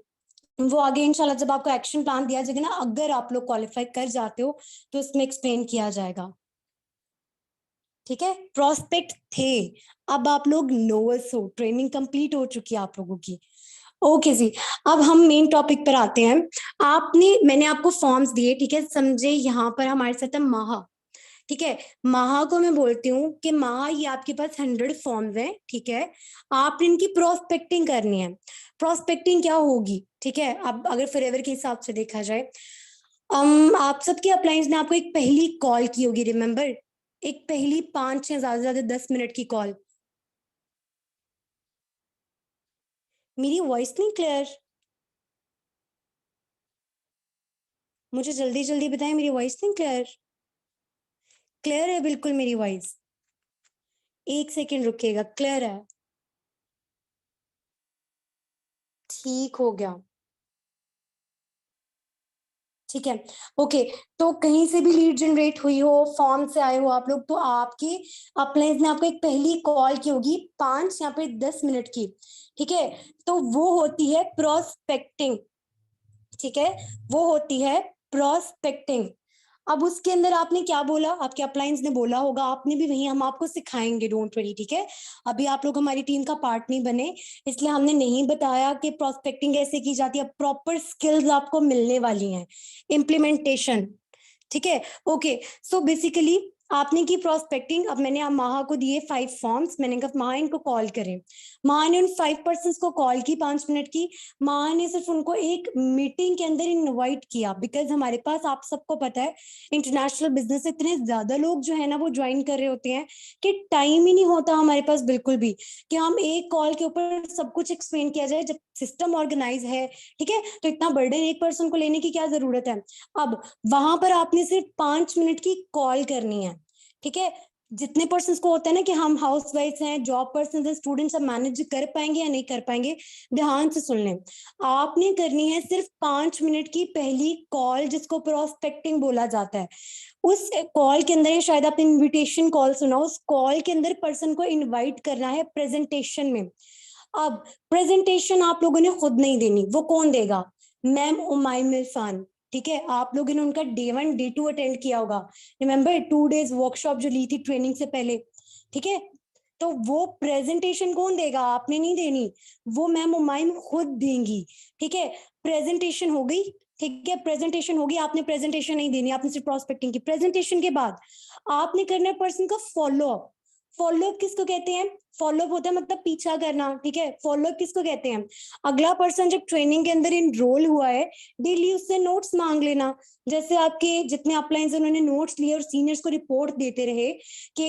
वो आगे इंशाल्लाह जब आपको एक्शन प्लान दिया जाएगा ना, अगर आप लोग क्वालिफाई कर जाते हो तो उसमें एक्सप्लेन किया जाएगा, ठीक है। प्रोस्पेक्ट थे, अब आप लोग नोवस हो, ट्रेनिंग कंप्लीट हो चुकी है आप लोगों की। ओके जी, अब हम मेन टॉपिक पर आते हैं। मैंने आपको फॉर्म्स दिए, ठीक है, समझे। यहाँ पर हमारे साथ है महा, ठीक है। महा को मैं बोलती हूँ कि महा, ये आपके पास 100 फॉर्म्स हैं, ठीक है। आपने इनकी प्रोस्पेक्टिंग करनी है। प्रोस्पेक्टिंग क्या होगी, ठीक है। अब अगर फॉरएवर के हिसाब से देखा जाए, आप सबके अपलाइंस ने आपको एक पहली कॉल की होगी, रिमेम्बर, एक पहली 5 या ज्यादा से ज्यादा 10 मिनट की कॉल। मेरी वॉइस नहीं क्लियर? मुझे जल्दी जल्दी बताएं, मेरी वॉइस नहीं क्लियर? क्लियर है बिल्कुल मेरी वॉइस? एक सेकेंड रुकिएगा, क्लियर है? ठीक हो गया, ठीक है। ओके, तो कहीं से भी लीड जनरेट हुई हो, फॉर्म से आए हो आप लोग, तो आपकी अपलाइंस ने आपको एक पहली कॉल की होगी 5 या फिर 10 मिनट की, ठीक है। तो वो होती है प्रोस्पेक्टिंग, ठीक है, वो होती है प्रोस्पेक्टिंग। अब उसके अंदर आपने क्या बोला, आपके अपलाइंस ने बोला होगा, आपने भी वही, हम आपको सिखाएंगे, डोंट वरी, ठीक है। अभी आप लोग हमारी टीम का पार्ट नहीं बने, इसलिए हमने नहीं बताया कि प्रोस्पेक्टिंग कैसे की जाती है। प्रॉपर स्किल्स आपको मिलने वाली हैं, इम्प्लीमेंटेशन, ठीक है। ओके, सो बेसिकली आपने की प्रोस्पेक्टिंग। अब मैंने महा को दिए 5 फॉर्म्स, मैंने कहा महा इनको कॉल करें। महा ने उन 5 पर्सन को कॉल की 5 मिनट की। महा ने सिर्फ उनको एक मीटिंग के अंदर इनवाइट किया, बिकॉज हमारे पास, आप सबको पता है, इंटरनेशनल बिजनेस इतने ज्यादा लोग जो है ना वो ज्वाइन कर रहे होते हैं कि टाइम ही नहीं होता हमारे पास बिल्कुल भी कि हम एक कॉल के ऊपर सब कुछ एक्सप्लेन किया जाए। जब सिस्टम ऑर्गेनाइज है, ठीक है, तो इतना बर्डन एक पर्सन को लेने की क्या जरूरत है। अब वहां पर आपने सिर्फ 5 मिनट की कॉल करनी है, ठीक है। जितने पर्सन को होता है ना कि हम हाउस वाइफ हैं, जॉब पर्सन हैं, स्टूडेंट्स, सब मैनेज कर पाएंगे या नहीं कर पाएंगे, ध्यान से सुन लें। आपने करनी है सिर्फ 5 मिनट की पहली कॉल, जिसको प्रोस्पेक्टिंग बोला जाता है। उस कॉल के अंदर, शायद आपने इनविटेशन कॉल सुना, उस कॉल के अंदर पर्सन को इनवाइट करना है प्रेजेंटेशन में। अब प्रेजेंटेशन आप लोगों ने खुद नहीं देनी, वो कौन देगा? मैम उमाइम इरफान, ठीक है। आप लोगों ने उनका डे 1 डे 2 अटेंड किया होगा, रिमेम्बर, 2 डेज वर्कशॉप जो ली थी ट्रेनिंग से पहले, ठीक है। तो वो प्रेजेंटेशन कौन देगा? आपने नहीं देनी, वो मैम उमाइम खुद देंगी, ठीक है। प्रेजेंटेशन हो गई, ठीक है, प्रेजेंटेशन होगी, आपने प्रेजेंटेशन नहीं देनी, आपने सिर्फ प्रोस्पेक्टिंग की। प्रेजेंटेशन के बाद आपने करना है पर्सन का फॉलो अप। फॉलो अप किसको कहते हैं? फॉलो अप होता है मतलब पीछा करना, ठीक है। फॉलो अप किसको कहते हैं? अगला पर्सन जब ट्रेनिंग के अंदर इनरोल हुआ है, डेली उससे नोट्स मांग लेना। जैसे आपके जितने अपलाइंस उन्होंने नोट्स लिए और सीनियर्स को रिपोर्ट देते रहे कि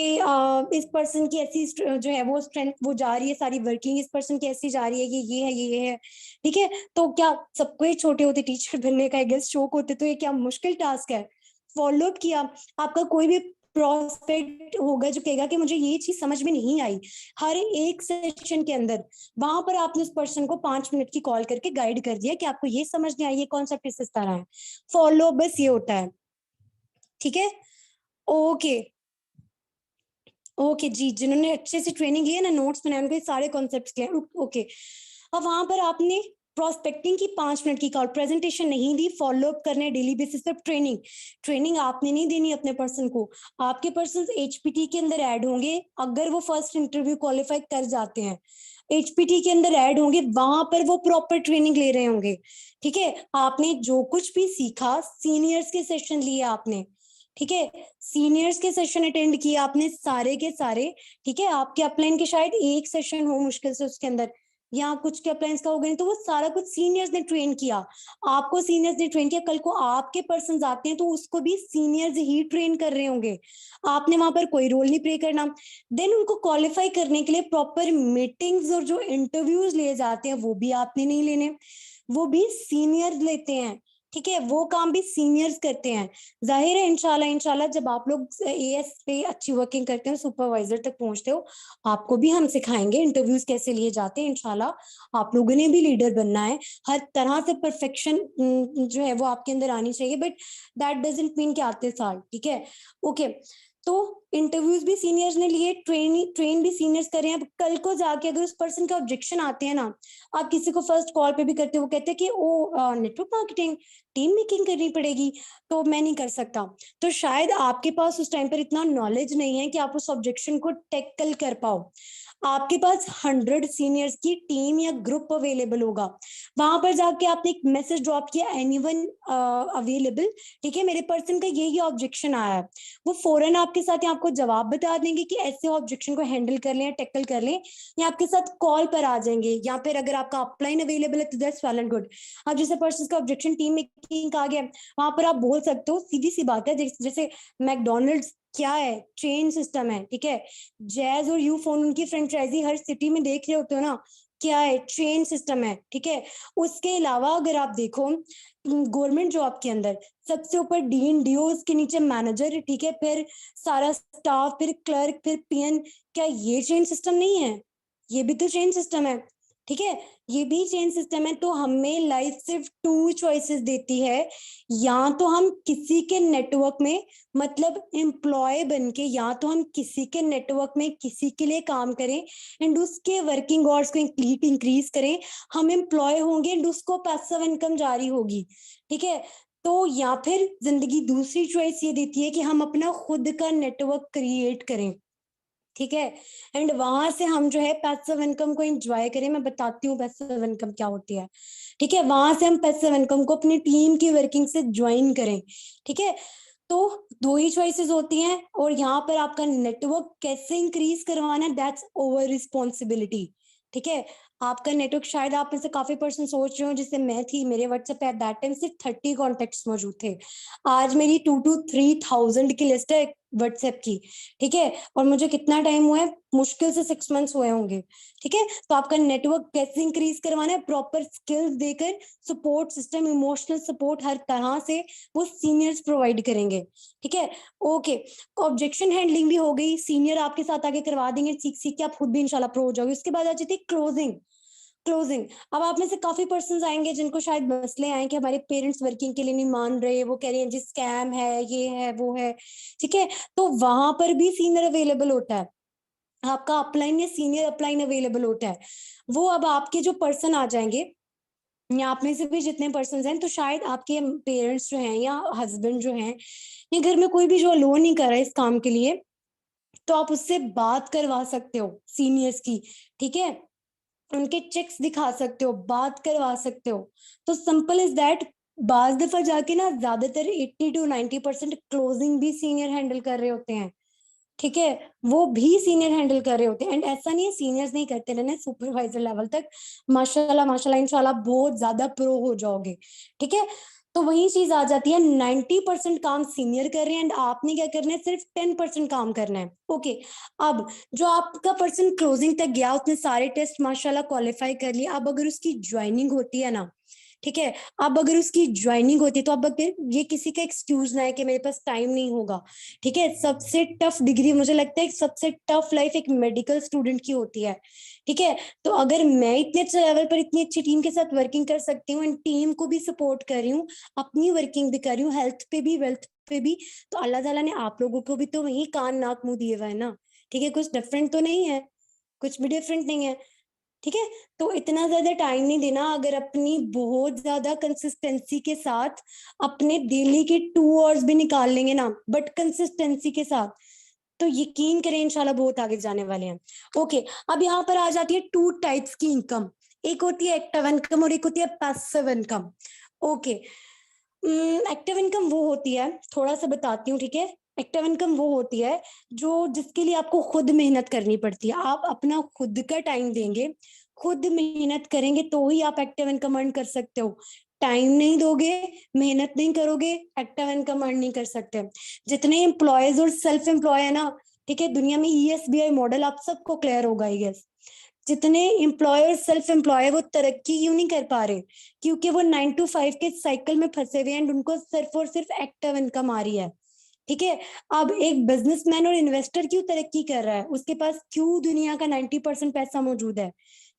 इस पर्सन की ऐसी जो है वो स्ट्रेंथ वो जा रही है, सारी वर्किंग इस पर्सन की ऐसी जा रही है, ये है, ये है, ठीक है। तो क्या सबको ही छोटे होते टीचर बनने का गेस्ट शौक होते, तो ये क्या मुश्किल टास्क है? फॉलो अप किया, आपका कोई भी प्रोस्पेक्ट होगा जो कहेगा कि मुझे ये चीज समझ में नहीं आई हर एक सेशन के अंदर, वहां पर आपने उस पर्सन को 5 मिनट की कॉल करके गाइड कर दिया कि आपको ये समझ नहीं आई, ये कॉन्सेप्ट इस तरह है, फॉलो बस ये होता है। ठीक है, ओके ओके जी, जिन्होंने अच्छे से ट्रेनिंग ली है ना, नोट्स बनाए, उनको सारे कॉन्सेप्ट्स क्लियर। ओके, अब वहां पर आपने प्रोस्पेक्टिंग की 5 मिनट की कॉल, प्रेजेंटेशन नहीं दी, फॉलो अप करने डेली बेसिस पर, ट्रेनिंग ट्रेनिंग आपने नहीं देनी अपने पर्सन को, आपके पर्सन एचपीटी के अंदर ऐड होंगे अगर वो फर्स्ट इंटरव्यू क्वालिफाई कर जाते हैं, एचपीटी के अंदर ऐड होंगे, वहां पर वो प्रॉपर ट्रेनिंग ले रहे होंगे। ठीक है, आपने जो कुछ भी सीखा, सीनियर्स के सेशन लिए आपने, ठीक है, सीनियर्स के सेशन अटेंड किए आपने सारे के सारे। ठीक है, आपके अपलाइन के शायद एक सेशन हो मुश्किल से उसके अंदर, या कुछ के अपलाइंस का हो गया, तो वो सारा कुछ सीनियर्स ने ट्रेन किया, आपको सीनियर्स ने ट्रेन किया, कल को आपके पर्सन आते हैं तो उसको भी सीनियर्स ही ट्रेन कर रहे होंगे, आपने वहां पर कोई रोल नहीं प्ले करना। देन उनको क्वालिफाई करने के लिए प्रॉपर मीटिंग्स और जो इंटरव्यूज लिए जाते हैं वो भी आपने नहीं लेने, वो भी सीनियर्स लेते हैं। ठीक है, वो काम भी सीनियर्स करते हैं। जाहिर है इंशाल्लाह इंशाल्लाह जब आप लोग एएस पे अच्छी वर्किंग करते हो, सुपरवाइजर तक पहुंचते हो, आपको भी हम सिखाएंगे इंटरव्यूज कैसे लिए जाते हैं। इंशाल्लाह आप लोगों ने भी लीडर बनना है, हर तरह से परफेक्शन जो है वो आपके अंदर आनी चाहिए, बट दैट डजंट मीन कि आते साल। ठीक है, ओके, तो इंटरव्यूज भी सीनियर्स ने लिए, ट्रेन भी सीनियर्स कर रहे हैं। अब कल को जाके अगर उस पर्सन का ऑब्जेक्शन आते हैं ना, आप किसी को फर्स्ट कॉल पे भी करते हो, वो कहते हैं कि ओ नेटवर्क मार्केटिंग टीम मेकिंग करनी पड़ेगी, तो मैं नहीं कर सकता, तो शायद आपके पास उस टाइम पर इतना नॉलेज नहीं है कि आप उस ऑब्जेक्शन को टैकल कर पाओ। आपके पास 100 सीनियर्स की टीम या ग्रुप अवेलेबल होगा, वहां पर जाके आपने एक मैसेज ड्रॉप किया, एनीवन अवेलेबल, ठीक है, मेरे पर्सन का ये ऑब्जेक्शन आया है, वो फौरन आपके साथ आपको जवाब बता देंगे कि ऐसे ऑब्जेक्शन को हैंडल कर लें, टैकल कर लें, या आपके साथ कॉल पर आ जाएंगे, या फिर अगर आपका अपलाइन अवेलेबल है तो दैट्स वेल एंड गुड। अब जैसे पर्सन का ऑब्जेक्शन टीम मेकिंग आ गया, वहां पर आप बोल सकते हो, सीधी सी बात है, जैसे मैकडोनल्ड्स क्या है, चेन सिस्टम है, ठीक है, जैज और यू फोन उनकी फ्रेंचाइजी हर सिटी में देख रहे होते हो ना, क्या है, चेन सिस्टम है। ठीक है, उसके अलावा अगर आप देखो गवर्नमेंट जॉब के अंदर सबसे ऊपर डीन डीओ, उसके नीचे मैनेजर, ठीक है, फिर सारा स्टाफ, फिर क्लर्क, फिर पीएन, क्या ये चेन सिस्टम नहीं है? ये भी तो चेन सिस्टम है। ठीक है, ये भी चेन सिस्टम है। तो हमें लाइफ सिर्फ 2 चॉइसेस देती है, या तो हम किसी के नेटवर्क में, मतलब एम्प्लॉय बन के, या तो हम किसी के नेटवर्क में किसी के लिए काम करें एंड उसके वर्किंग आवर्स को इंक्रीज करें, हम एम्प्लॉय होंगे एंड उसको पैसिव इनकम जारी होगी। ठीक है, तो या फिर जिंदगी दूसरी चॉइस ये देती है कि हम अपना खुद का नेटवर्क क्रिएट करें। ठीक है, एंड वहां से हम जो है पैसिव इनकम को एंजॉय करें। मैं बताती हूँ पैसिव इनकम क्या होती है। ठीक है, वहां से हम पैसिव इनकम को अपनी टीम की वर्किंग से ज्वाइन करें। ठीक है, तो 2 ही चॉइसेस होती हैं, और यहाँ पर आपका नेटवर्क कैसे इंक्रीज करवाना है, दैट्स ओवर रिस्पॉन्सिबिलिटी। ठीक है, आपका नेटवर्क, शायद आप में से काफी पर्सन सोच रहे हो, जैसे मैं थी, मेरे व्हाट्सएप पे एट दैट टाइम सिर्फ 30 कॉन्टेक्ट्स मौजूद थे, आज मेरी 2 to 3 thousand की लिस्ट है व्हाट्सएप की। ठीक है, और मुझे कितना टाइम हुआ है, मुश्किल से 6 months हुए होंगे। ठीक है, तो आपका नेटवर्क कैसे इंक्रीज करवाना है, प्रॉपर स्किल्स देकर, सपोर्ट सिस्टम, इमोशनल सपोर्ट हर तरह से वो सीनियर्स प्रोवाइड करेंगे। ठीक है, ओके, ऑब्जेक्शन हैंडलिंग भी हो गई, सीनियर आपके साथ आगे करवा देंगे, सीख सीख के आप खुद भी इंशाल्लाह प्रो हो जाओगे। उसके बाद आ जाती है क्लोजिंग। क्लोजिंग, अब आप में से काफी पर्सन आएंगे जिनको शायद मसले आए कि हमारे पेरेंट्स वर्किंग के लिए नहीं मान रहे, वो कह रहे हैं जी स्कैम है, ये है, वो है। ठीक है, तो वहां पर भी सीनियर अवेलेबल होता है, आपका अपलाइन या सीनियर अपलाइन अवेलेबल होता है। वो अब आपके जो पर्सन आ जाएंगे, या आप में से भी जितने पर्सन हैं, तो शायद आपके पेरेंट्स जो हैं या हस्बैंड जो हैं, या घर में कोई भी जो लोन नहीं कर रहा है इस काम के लिए, तो आप उससे बात करवा सकते हो सीनियर्स की। ठीक है, उनके चेक्स दिखा सकते हो, बात करवा सकते हो। तो सिंपल इज दैट। बाज दफा जाके ना ज्यादातर 80 to 90% क्लोजिंग भी सीनियर हैंडल कर रहे होते हैं। ठीक है, वो भी सीनियर हैंडल कर रहे होते हैं, एंड ऐसा नहीं है सीनियर्स नहीं करते, रहने सुपरवाइजर लेवल तक माशाल्लाह माशाल्लाह इंशाल्लाह बहुत ज्यादा प्रो हो जाओगे। ठीक है, तो वही चीज आ जाती है, 90% काम सीनियर कर रहे हैं एंड आपने क्या करना है, सिर्फ 10% काम करना है। ओके, अब जो आपका पर्सन क्लोजिंग तक गया, उसने सारे टेस्ट माशाल्लाह क्वालिफाई कर लिया, अब अगर उसकी ज्वाइनिंग होती है ना, ठीक है। अब अगर उसकी ज्वाइनिंग होती है तो अब अगर ये किसी का एक्सक्यूज ना है कि मेरे पास टाइम नहीं होगा, ठीक है। सबसे टफ डिग्री मुझे लगता है, सबसे टफ लाइफ एक मेडिकल स्टूडेंट की होती है, ठीक है। तो अगर मैं इतने अच्छे लेवल पर इतनी अच्छी टीम के साथ वर्किंग कर सकती हूँ एंड टीम को भी सपोर्ट कर रही हूँ, अपनी वर्किंग भी कर रही हूँ, हेल्थ पे भी वेल्थ पे भी, तो अल्लाह ताला ने आप लोगों को भी तो वही कान नाक मुंह दिए हुआ है ना, ठीक है। कुछ डिफरेंट तो नहीं है, कुछ भी डिफरेंट नहीं है, ठीक है। तो इतना ज्यादा टाइम नहीं देना, अगर अपनी बहुत ज्यादा कंसिस्टेंसी के साथ अपने डेली के 2 आवर्स भी निकाल लेंगे ना, बट कंसिस्टेंसी के साथ, तो यकीन करें इंशाल्लाह बहुत आगे जाने वाले हैं। ओके, अब यहाँ पर आ जाती है 2 टाइप्स की इनकम, एक होती है एक्टिव इनकम और एक होती है passive income. Okay, active income वो होती है, थोड़ा सा बताती हूँ, ठीक है। एक्टिव इनकम वो होती है जो जिसके लिए आपको खुद मेहनत करनी पड़ती है, आप अपना खुद का टाइम देंगे, खुद मेहनत करेंगे तो ही आप एक्टिव इनकम अर्न कर सकते हो। टाइम नहीं दोगे, मेहनत नहीं करोगे, एक्टिव इनकम अर्न नहीं कर सकते। जितने एम्प्लॉयज और सेल्फ एम्प्लॉय है ना, ठीक है, दुनिया में ESBI मॉडल आप सबको क्लियर होगा आई गेस। जितने एम्प्लॉयर सेल्फ एम्प्लॉय वो तरक्की क्यों नहीं कर पा रहे, क्योंकि वो 9 to 5 के साइकिल में फंसे हुए हैं एंड उनको सिर्फ और सिर्फ एक्टिव इनकम आ रही है, ठीक है। अब एक बिजनेसमैन और इन्वेस्टर क्यों तरक्की कर रहा है, उसके पास क्यों दुनिया का 90% पैसा मौजूद है,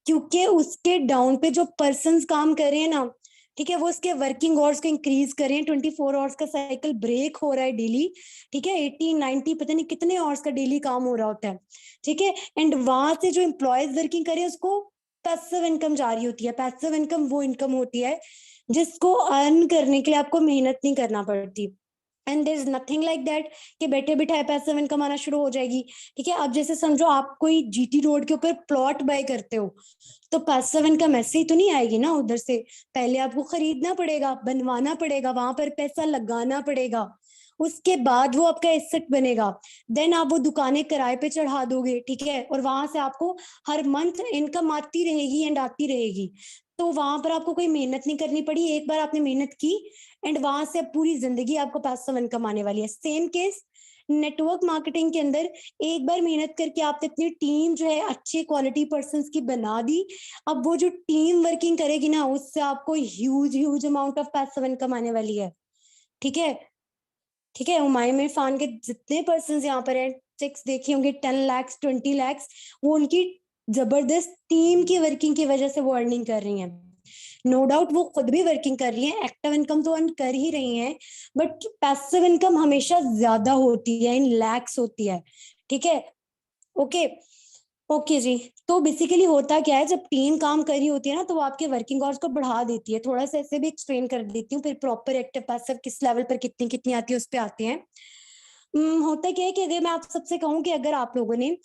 क्योंकि उसके डाउन पे जो पर्सन काम कर रहे हैं ना, ठीक है, वो उसके वर्किंग आवर्स को इंक्रीज कर रहे हैं, 24 आवर्स का साइकिल ब्रेक हो रहा है डेली, ठीक है, 80 90 पता नहीं कितने आवर्स का डेली काम हो रहा होता है, ठीक है। एंड वहां से जो एम्प्लॉयज वर्किंग कर रहे हैं उसको पैसिव इनकम जारी होती है। पैसिव इनकम वो इनकम होती है जिसको अर्न करने के लिए आपको मेहनत नहीं करना पड़ती, and there is nothing like that कि बैठे बिठाए पैसिव इनकम आना शुरू हो जाएगी, ठीक है। अब जैसे समझो आप कोई GT रोड के ऊपर प्लॉट बाय करते हो, तो पैसिव इनकम ऐसे ही तो नहीं आएगी ना उधर से, पहले आपको खरीदना पड़ेगा, बनवाना पड़ेगा, वहां पर पैसा लगाना पड़ेगा, उसके बाद वो आपका एसेट बनेगा, देन आप वो दुकानें किराए पे चढ़ा दोगे, ठीक है, और वहां से आपको हर मंथ इनकम आती रहेगी एंड आती रहेगी। तो वहां पर आपको कोई मेहनत नहीं करनी पड़ी, एक बार आपने मेहनत की एंड वहां से पूरी जिंदगी आपको पैसिव इनकम आने वाली है। सेम केस नेटवर्क मार्केटिंग के अंदर, एक बार मेहनत करके आपने अपनी टीम जो है अच्छे क्वालिटी पर्सन की बना दी, अब वो जो टीम वर्किंग करेगी ना उससे आपको huge huge amount of passive income आने वाली है, ठीक है। ठीक है, हुमायूं इरफान के जितने पर्सन यहाँ पर हैं, चेक्स देखे होंगे 10 lakhs 20 lakhs, वो उनकी जबरदस्त टीम की वर्किंग की वजह से वो अर्निंग कर रही हैं। नो डाउट वो खुद भी वर्किंग कर रही हैं, एक्टिव इनकम तो अर्न कर ही रही हैं, बट पैसिव इनकम हमेशा ज्यादा होती है, इन लैक्स होती है, ठीक है। ओके, ओके जी। तो बेसिकली होता क्या है, जब टीम काम कर रही होती है ना तो वो आपके वर्किंग आवर्स को बढ़ा देती है। थोड़ा सा ऐसे भी एक्सप्लेन कर देती हूँ, फिर प्रॉपर एक्टिव पैसिव किस लेवल पर कितनी कितनी आती है उस पर आते हैं। होता क्या है कि अगर मैं आप सबसे कहूँ कि अगर आप लोगों ने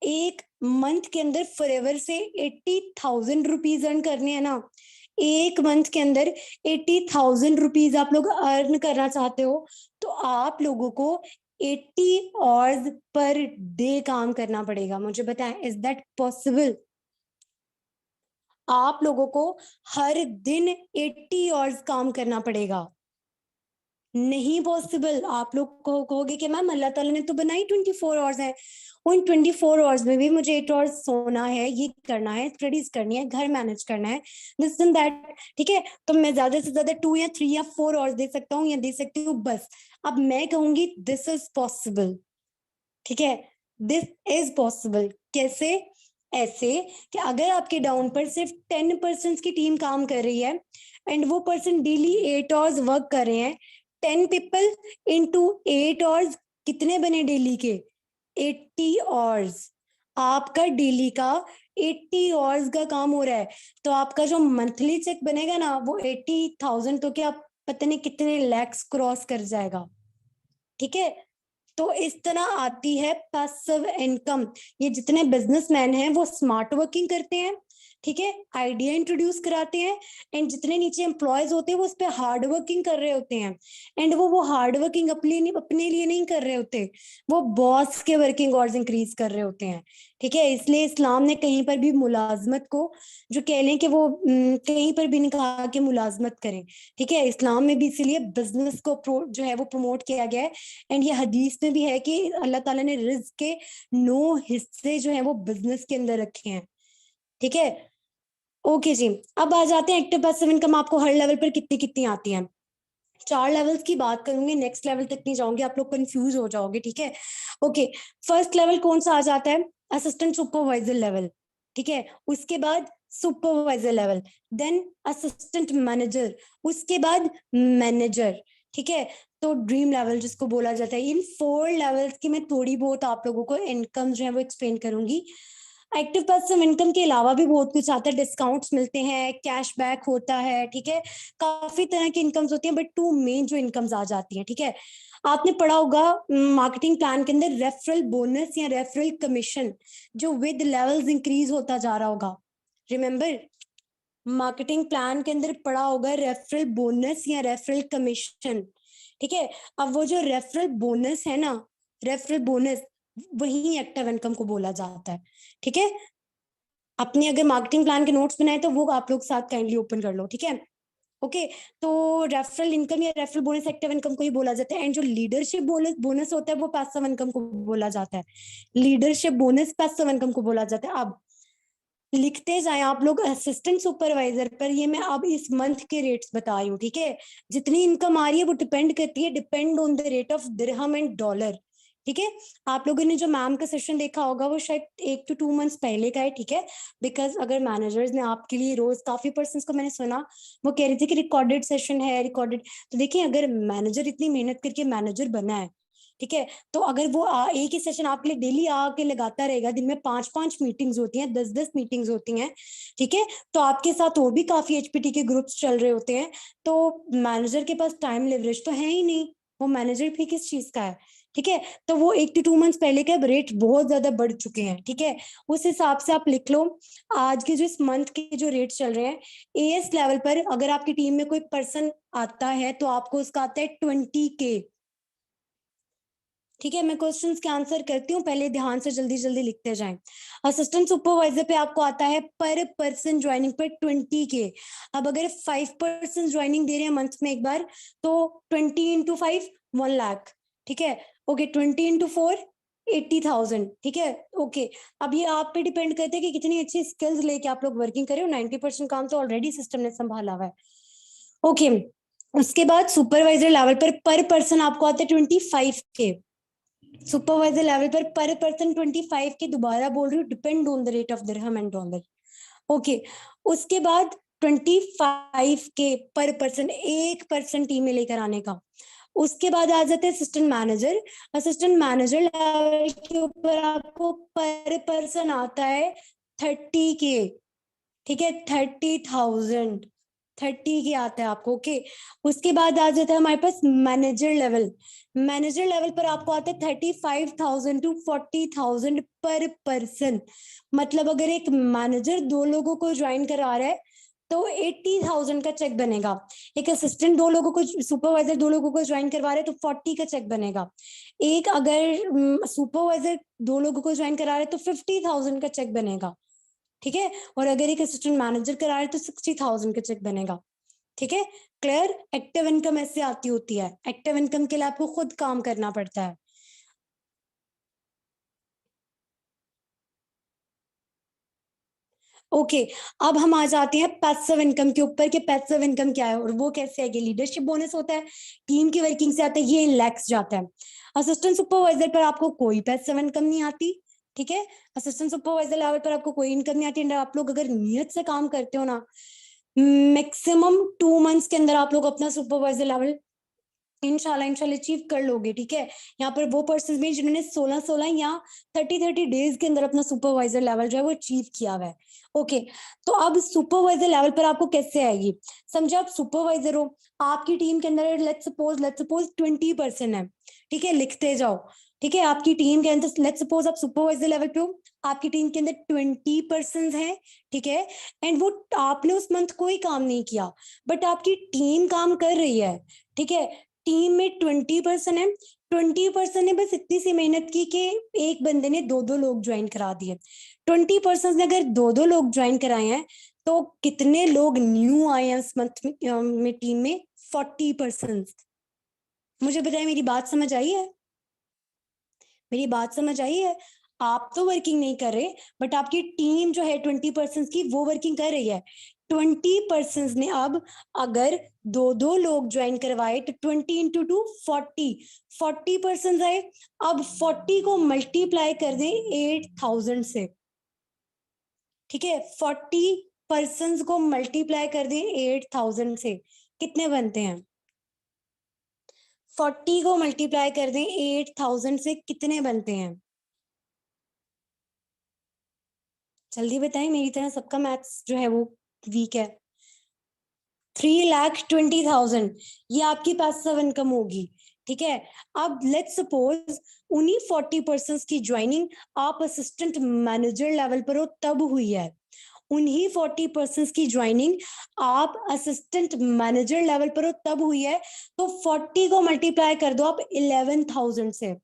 एक मंथ के अंदर फॉरएवर से 80,000 रुपीज अर्न करने हैं ना, एक मंथ के अंदर 80,000 रुपीज आप लोग अर्न करना चाहते हो, तो आप लोगों को 80 आवर्स पर डे काम करना पड़ेगा। मुझे बताएं, इज दैट पॉसिबल? आप लोगों को हर दिन 80 आवर्स काम करना पड़ेगा। नहीं पॉसिबल। आप लोग कहोगे कि मैम अल्लाह ताला ने तो बनाई 24 आवर्स है, उन 24 आवर्स में भी मुझे 8 आवर्स सोना है, ये करना है, स्टडीज करनी है, घर मैनेज करना है, दिस एंड दैट, ठीक है। तो मैं ज्यादा से ज्यादा 2 या 3 या 4 आवर्स दे सकता हूँ या दे सकती हूँ बस। अब मैं कहूंगी दिस इज पॉसिबल, ठीक है, दिस इज पॉसिबल। कैसे? ऐसे कि अगर आपके डाउन पर सिर्फ 10 पर्सन की टीम काम कर रही है एंड वो पर्सन डेली 8 आवर्स वर्क कर रहे हैं, 10 पीपल इंटू 8 आवर्स, कितने बने डेली के? 80 आवर्स। आपका डेली का 80 आवर्स का काम हो रहा है, तो आपका जो मंथली चेक बनेगा ना वो 80,000 तो क्या पता नहीं कितने लैक्स क्रॉस कर जाएगा, ठीक है। तो इस तरह आती है पैसिव इनकम। ये जितने बिजनेसमैन हैं वो स्मार्ट वर्किंग करते हैं, ठीक है, आइडिया इंट्रोड्यूस कराते हैं, एंड जितने नीचे एम्प्लॉयज होते हैं वो उस पर हार्ड वर्किंग कर रहे होते हैं, एंड वो हार्ड वर्किंग अपने लिए नहीं कर रहे होते, वो बॉस के वर्किंग आवर्स इंक्रीज कर रहे होते हैं, ठीक है। इसलिए इस्लाम ने कहीं पर भी मुलाजमत को, जो कह लें कि वो कहीं पर भी नहीं कहा कि मुलाजमत करें, ठीक है। इस्लाम में भी इसीलिए बिजनेस को जो है वो प्रमोट किया गया है, एंड ये हदीस में भी है कि अल्लाह ताला ने रिज्क के 9 हिस्से जो है वो बिजनेस के अंदर रखे हैं, ठीक है। ओके जी, अब आ जाते हैं एक्टिव पैसिव इनकम आपको हर लेवल पर कितनी कितनी आती है। 4 लेवल्स की बात करूंगी, नेक्स्ट लेवल तक नहीं जाऊंगी, आप लोग कंफ्यूज हो जाओगे, ठीक है। ओके, फर्स्ट लेवल कौन सा आ जाता है, असिस्टेंट सुपरवाइजर लेवल, ठीक है। उसके बाद supervisor level, then assistant manager, उसके बाद मैनेजर, ठीक है। तो ड्रीम लेवल जिसको बोला जाता है, इन 4 लेवल्स की मैं थोड़ी बहुत आप लोगों को इनकम जो है वो एक्सप्लेन करूंगी। एक्टिव पैसिव इनकम के अलावा भी बहुत कुछ आता है, डिस्काउंट्स मिलते हैं, कैशबैक होता है, ठीक है। काफी तरह की इनकम्स होती हैं, बट 2 मेन जो इनकम्स आ जाती हैं, ठीक है। आपने पढ़ा होगा मार्केटिंग प्लान के अंदर रेफरल बोनस या रेफरल कमीशन, जो विद लेवल्स इंक्रीज होता जा रहा होगा। रिमेंबर, मार्केटिंग प्लान के अंदर पढ़ा होगा रेफरल बोनस या रेफरल कमीशन, ठीक है। अब वो जो रेफरल बोनस है ना, रेफरल बोनस, वही एक्टिव इनकम को बोला जाता है, ठीक है। अपने अगर मार्केटिंग प्लान के नोट्स बनाए तो वो आप लोग साथ काइंडली ओपन कर लो, ठीक है। ओके, तो रेफरल इनकम या रेफरल बोनस एक्टिव इनकम को ही बोला जाता है, एंड जो लीडरशिप बोनस बोनस होता है वो पैसिव इनकम को बोला जाता है। लीडरशिप बोनस पैसिव इनकम को बोला जाता है। अब लिखते जाएं आप लोग असिस्टेंट सुपरवाइजर पर, ये मैं अब इस मंथ के रेट्स बता रही हूँ, ठीक है। जितनी इनकम आ रही है वो डिपेंड करती है, depend on the rate of dirham and dollar, ठीक है। आप लोगों ने जो मैम का सेशन देखा होगा वो शायद 1 to 2 मंथ्स पहले का है, ठीक है। बिकॉज अगर मैनेजर्स ने आपके लिए रोज, काफी पर्सन को मैंने सुना वो कह रही थी कि रिकॉर्डेड सेशन है, रिकॉर्डेड। तो देखिए, अगर मैनेजर इतनी मेहनत करके मैनेजर बना है, ठीक है, तो अगर वो एक ही सेशन आपके लिए डेली आके लगाता रहेगा, दिन में 5-5 मीटिंग्स होती हैं, 10-10 मीटिंग्स होती हैं, ठीक है। तो आपके साथ और भी काफी एचपीटी के ग्रुप्स चल रहे होते हैं, तो मैनेजर के पास टाइम लेवरेज तो है ही नहीं, वो मैनेजर भी किस चीज का है, ठीक है। तो वो 1 to 2 मंथ्स पहले के रेट बहुत ज्यादा बढ़ चुके हैं, ठीक है। उस हिसाब से आप लिख लो आज के जो इस मंथ के जो रेट चल रहे हैं। एएस लेवल पर अगर आपकी टीम में कोई पर्सन आता है तो आपको उसका आता है 20K, ठीक है। मैं क्वेश्चंस के आंसर करती हूँ, पहले ध्यान से जल्दी जल्दी लिखते जाएं। असिस्टेंट सुपरवाइजर पे आपको आता है पर पर्सन ज्वाइनिंग पर 20K। अब अगर 5 पर्सन ज्वाइनिंग दे रहे हैं मंथ में एक बार, तो 20 into 5 1 लाख, ठीक है। ओके, 20 into 4 80,000, ठीक है। ओके, अब ये आप पे डिपेंड करते हैं कि कितनी अच्छी स्किल्स लेके आप लोग वर्किंग करे हो। 90% काम तो ऑलरेडी सिस्टम ने संभाला हुआ है। ओके, उसके बाद सुपरवाइजर लेवल पर पर्सन आपको आता है 25K। सुपरवाइजर लेवल पर पर्सन 25 के, दोबारा बोल रही हूँ, depend on the rate of dirham and dollar. Okay, उसके बाद 25K पर पर्सन, एक पर्सन टीम में लेकर आने का। उसके बाद आ जाते हैं assistant manager. Assistant manager level के ऊपर आपको पर पर्सन आता है 30K, ठीक है, 30,000, 30K आता है आपको। ओके, उसके बाद आ जाता है हमारे पास मैनेजर लेवल। मैनेजर लेवल पर आपको आता है 35,000 to 40,000 पर पर्सन। मतलब अगर एक मैनेजर 2 लोगों को ज्वाइन करा रहा है तो 80,000 का चेक बनेगा। एक असिस्टेंट 2 लोगों को, सुपरवाइजर 2 लोगों को ज्वाइन करवा रहा है तो 40 का चेक बनेगा। एक अगर सुपरवाइजर 2 लोगों को ज्वाइन करा रहा है तो 50,000 का चेक बनेगा, ठीक है। और अगर एक असिस्टेंट मैनेजर करा रहे तो 60,000 का चेक बनेगा, ठीक है। क्लियर, एक्टिव इनकम ऐसे आती होती है। एक्टिव इनकम के लिए आपको खुद काम करना पड़ता है। ओके, अब हम आ जाते हैं पैसिव इनकम के ऊपर कि पैसिव इनकम क्या है और वो कैसे आएगी। लीडरशिप बोनस होता है, टीम की वर्किंग से आता है, ये इन लैक्स जाता है। असिस्टेंट सुपरवाइजर पर आपको कोई पैसिव इनकम नहीं आती, ठीक है। असिस्टेंट सुपरवाइजर लेवल पर आपको कोई इनकम नहीं आती। आप लोग अगर नियत से काम करते हो ना, मैक्सिमम 2 मंथ्स के अंदर आप लोग अपना सुपरवाइजर लेवल इंशाल्लाह इंशाल्लाह अचीव कर लोगे, ठीक है। यहाँ पर वो पर्सन भी जिन्होंने 16-16 या 30-30 डेज के अंदर अपना सुपरवाइजर लेवल जो है वो अचीव किया हुआ है। ओके, तो अब सुपरवाइजर लेवल पर आपको कैसे आएगी, समझे। आप सुपरवाइजर हो, आपकी टीम के अंदर लेट्स सपोज 20% है, ठीक है। लिखते जाओ, ठीक है। आपकी टीम के अंदर लेट्स सपोज आप सुपरवाइजर लेवल पे हो, आपकी टीम के अंदर 20% है, ठीक है। एंड वो आपने उस मंथ कोई काम नहीं किया, बट आपकी टीम काम कर रही है, ठीक है। टीम में 20% है, 20% ने बस इतनी सी मेहनत की कि एक बंदे ने 2-2 लोग ज्वाइन करा दिए। 20% ने अगर 2-2 लोग ज्वाइन कराए हैं तो कितने लोग न्यू आए हैं इस मंथ में टीम में, 40%। मुझे बताइए, मेरी बात समझ आई है, मेरी बात समझ आई है। आप तो वर्किंग नहीं कर रहे, बट आपकी टीम जो है 20% की वो वर्किंग कर रही है। 20% ने अब अगर 2 लोग ज्वाइन करवाए तो 20 × 2 40% आए। अब 40 को मल्टीप्लाई कर दें 8000 से, ठीक है, 40% को मल्टीप्लाई कर दें 8000 से, कितने बनते हैं? 40 को मल्टीप्लाई कर दें 8000 से, कितने बनते हैं? जल्दी बताएं, मेरी तरह सबका मैथ्स जो है वो वीक है। 3,20,000 ये आपकी पैसिव इनकम होगी, ठीक है। अब लेट्स सपोज उन्हीं 40% की ज्वाइनिंग आप असिस्टेंट मैनेजर लेवल पर हो तब हुई है। उन्हीं 40% की ज्वाइनिंग आप असिस्टेंट मैनेजर लेवल पर हो तब हुई है, तो 40 को मल्टीप्लाई कर दो आप 11,000 से।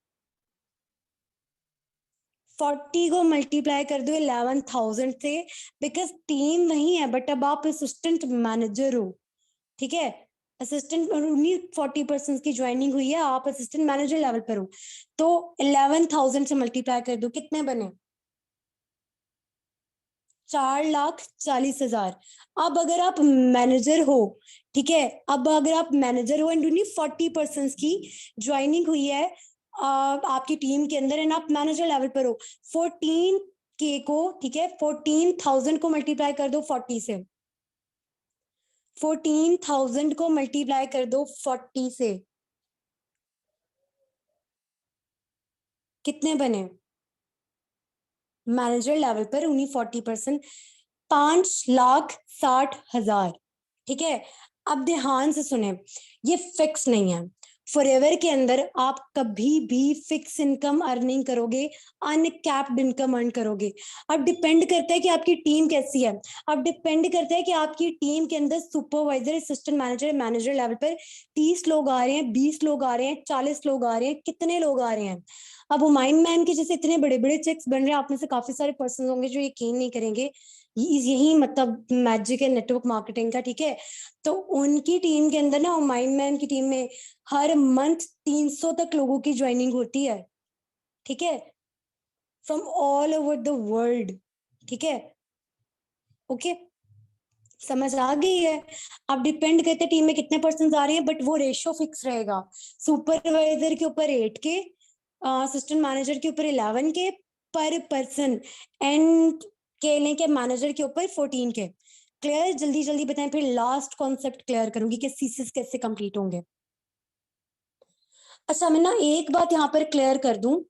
40 को मल्टीप्लाई कर दो 11,000 से, बिकॉज टीम वही है, बट अब आप असिस्टेंट मैनेजर हो, ठीक है। असिस्टेंट 40% की ज्वाइनिंग हुई है, आप असिस्टेंट मैनेजर लेवल पर हो, तो 11,000 से मल्टीप्लाई कर दो, कितने बने? 4,40,000। अब अगर आप मैनेजर हो, ठीक है, अब अगर आप मैनेजर हो एंड उन्हीं 40% की ज्वाइनिंग हुई है आपकी टीम के अंदर एंड आप मैनेजर लेवल पर हो, 14K को, ठीक है, 14,000 को मल्टीप्लाई कर दो 40 से। 14,000 को मल्टीप्लाई कर दो 40 से, कितने बने? मैनेजर लेवल पर उन्हीं 40%, 5,60,000, ठीक है। अब ध्यान से सुने, ये फिक्स नहीं है। फॉरएवर के अंदर आप कभी भी फिक्स इनकम अर्निंग करोगे, अनकैप्ड इनकम अर्न करोगे। अब डिपेंड करता है कि आपकी टीम कैसी है। अब डिपेंड करता है कि आपकी टीम के अंदर supervisor, assistant manager, manager level पर 30 लोग आ रहे हैं, 20 लोग आ रहे हैं, 40 लोग आ रहे हैं, कितने लोग आ रहे हैं? अब हुमायूं मैम के जैसे इतने बड़े बड़े चेक्स बन रहे हैं, आप में से काफी सारे पर्सन होंगे जो यकीन नहीं करेंगे, यही मतलब मैजिक है नेटवर्क मार्केटिंग का, ठीक है। तो उनकी टीम के अंदर ना, हुमायूं मैम की टीम में हर मंथ 300 तक लोगों की ज्वाइनिंग होती है, ठीक है, from all over the world, ठीक है। ओके, समझ आ गई है? अब डिपेंड करते टीम में कितने पर्सन आ रहे हैं, बट वो रेशियो फिक्स रहेगा। सुपरवाइजर के ऊपर 8K, असिस्टेंट मैनेजर के ऊपर 11K पर पर्सन, एंड केले के मैनेजर के ऊपर 14K। क्लियर? जल्दी जल्दी बताएं, फिर लास्ट कॉन्सेप्ट क्लियर करूंगी कि सीसीस कैसे कंप्लीट होंगे। अच्छा, मैं ना एक बात यहाँ पर क्लियर कर दूं,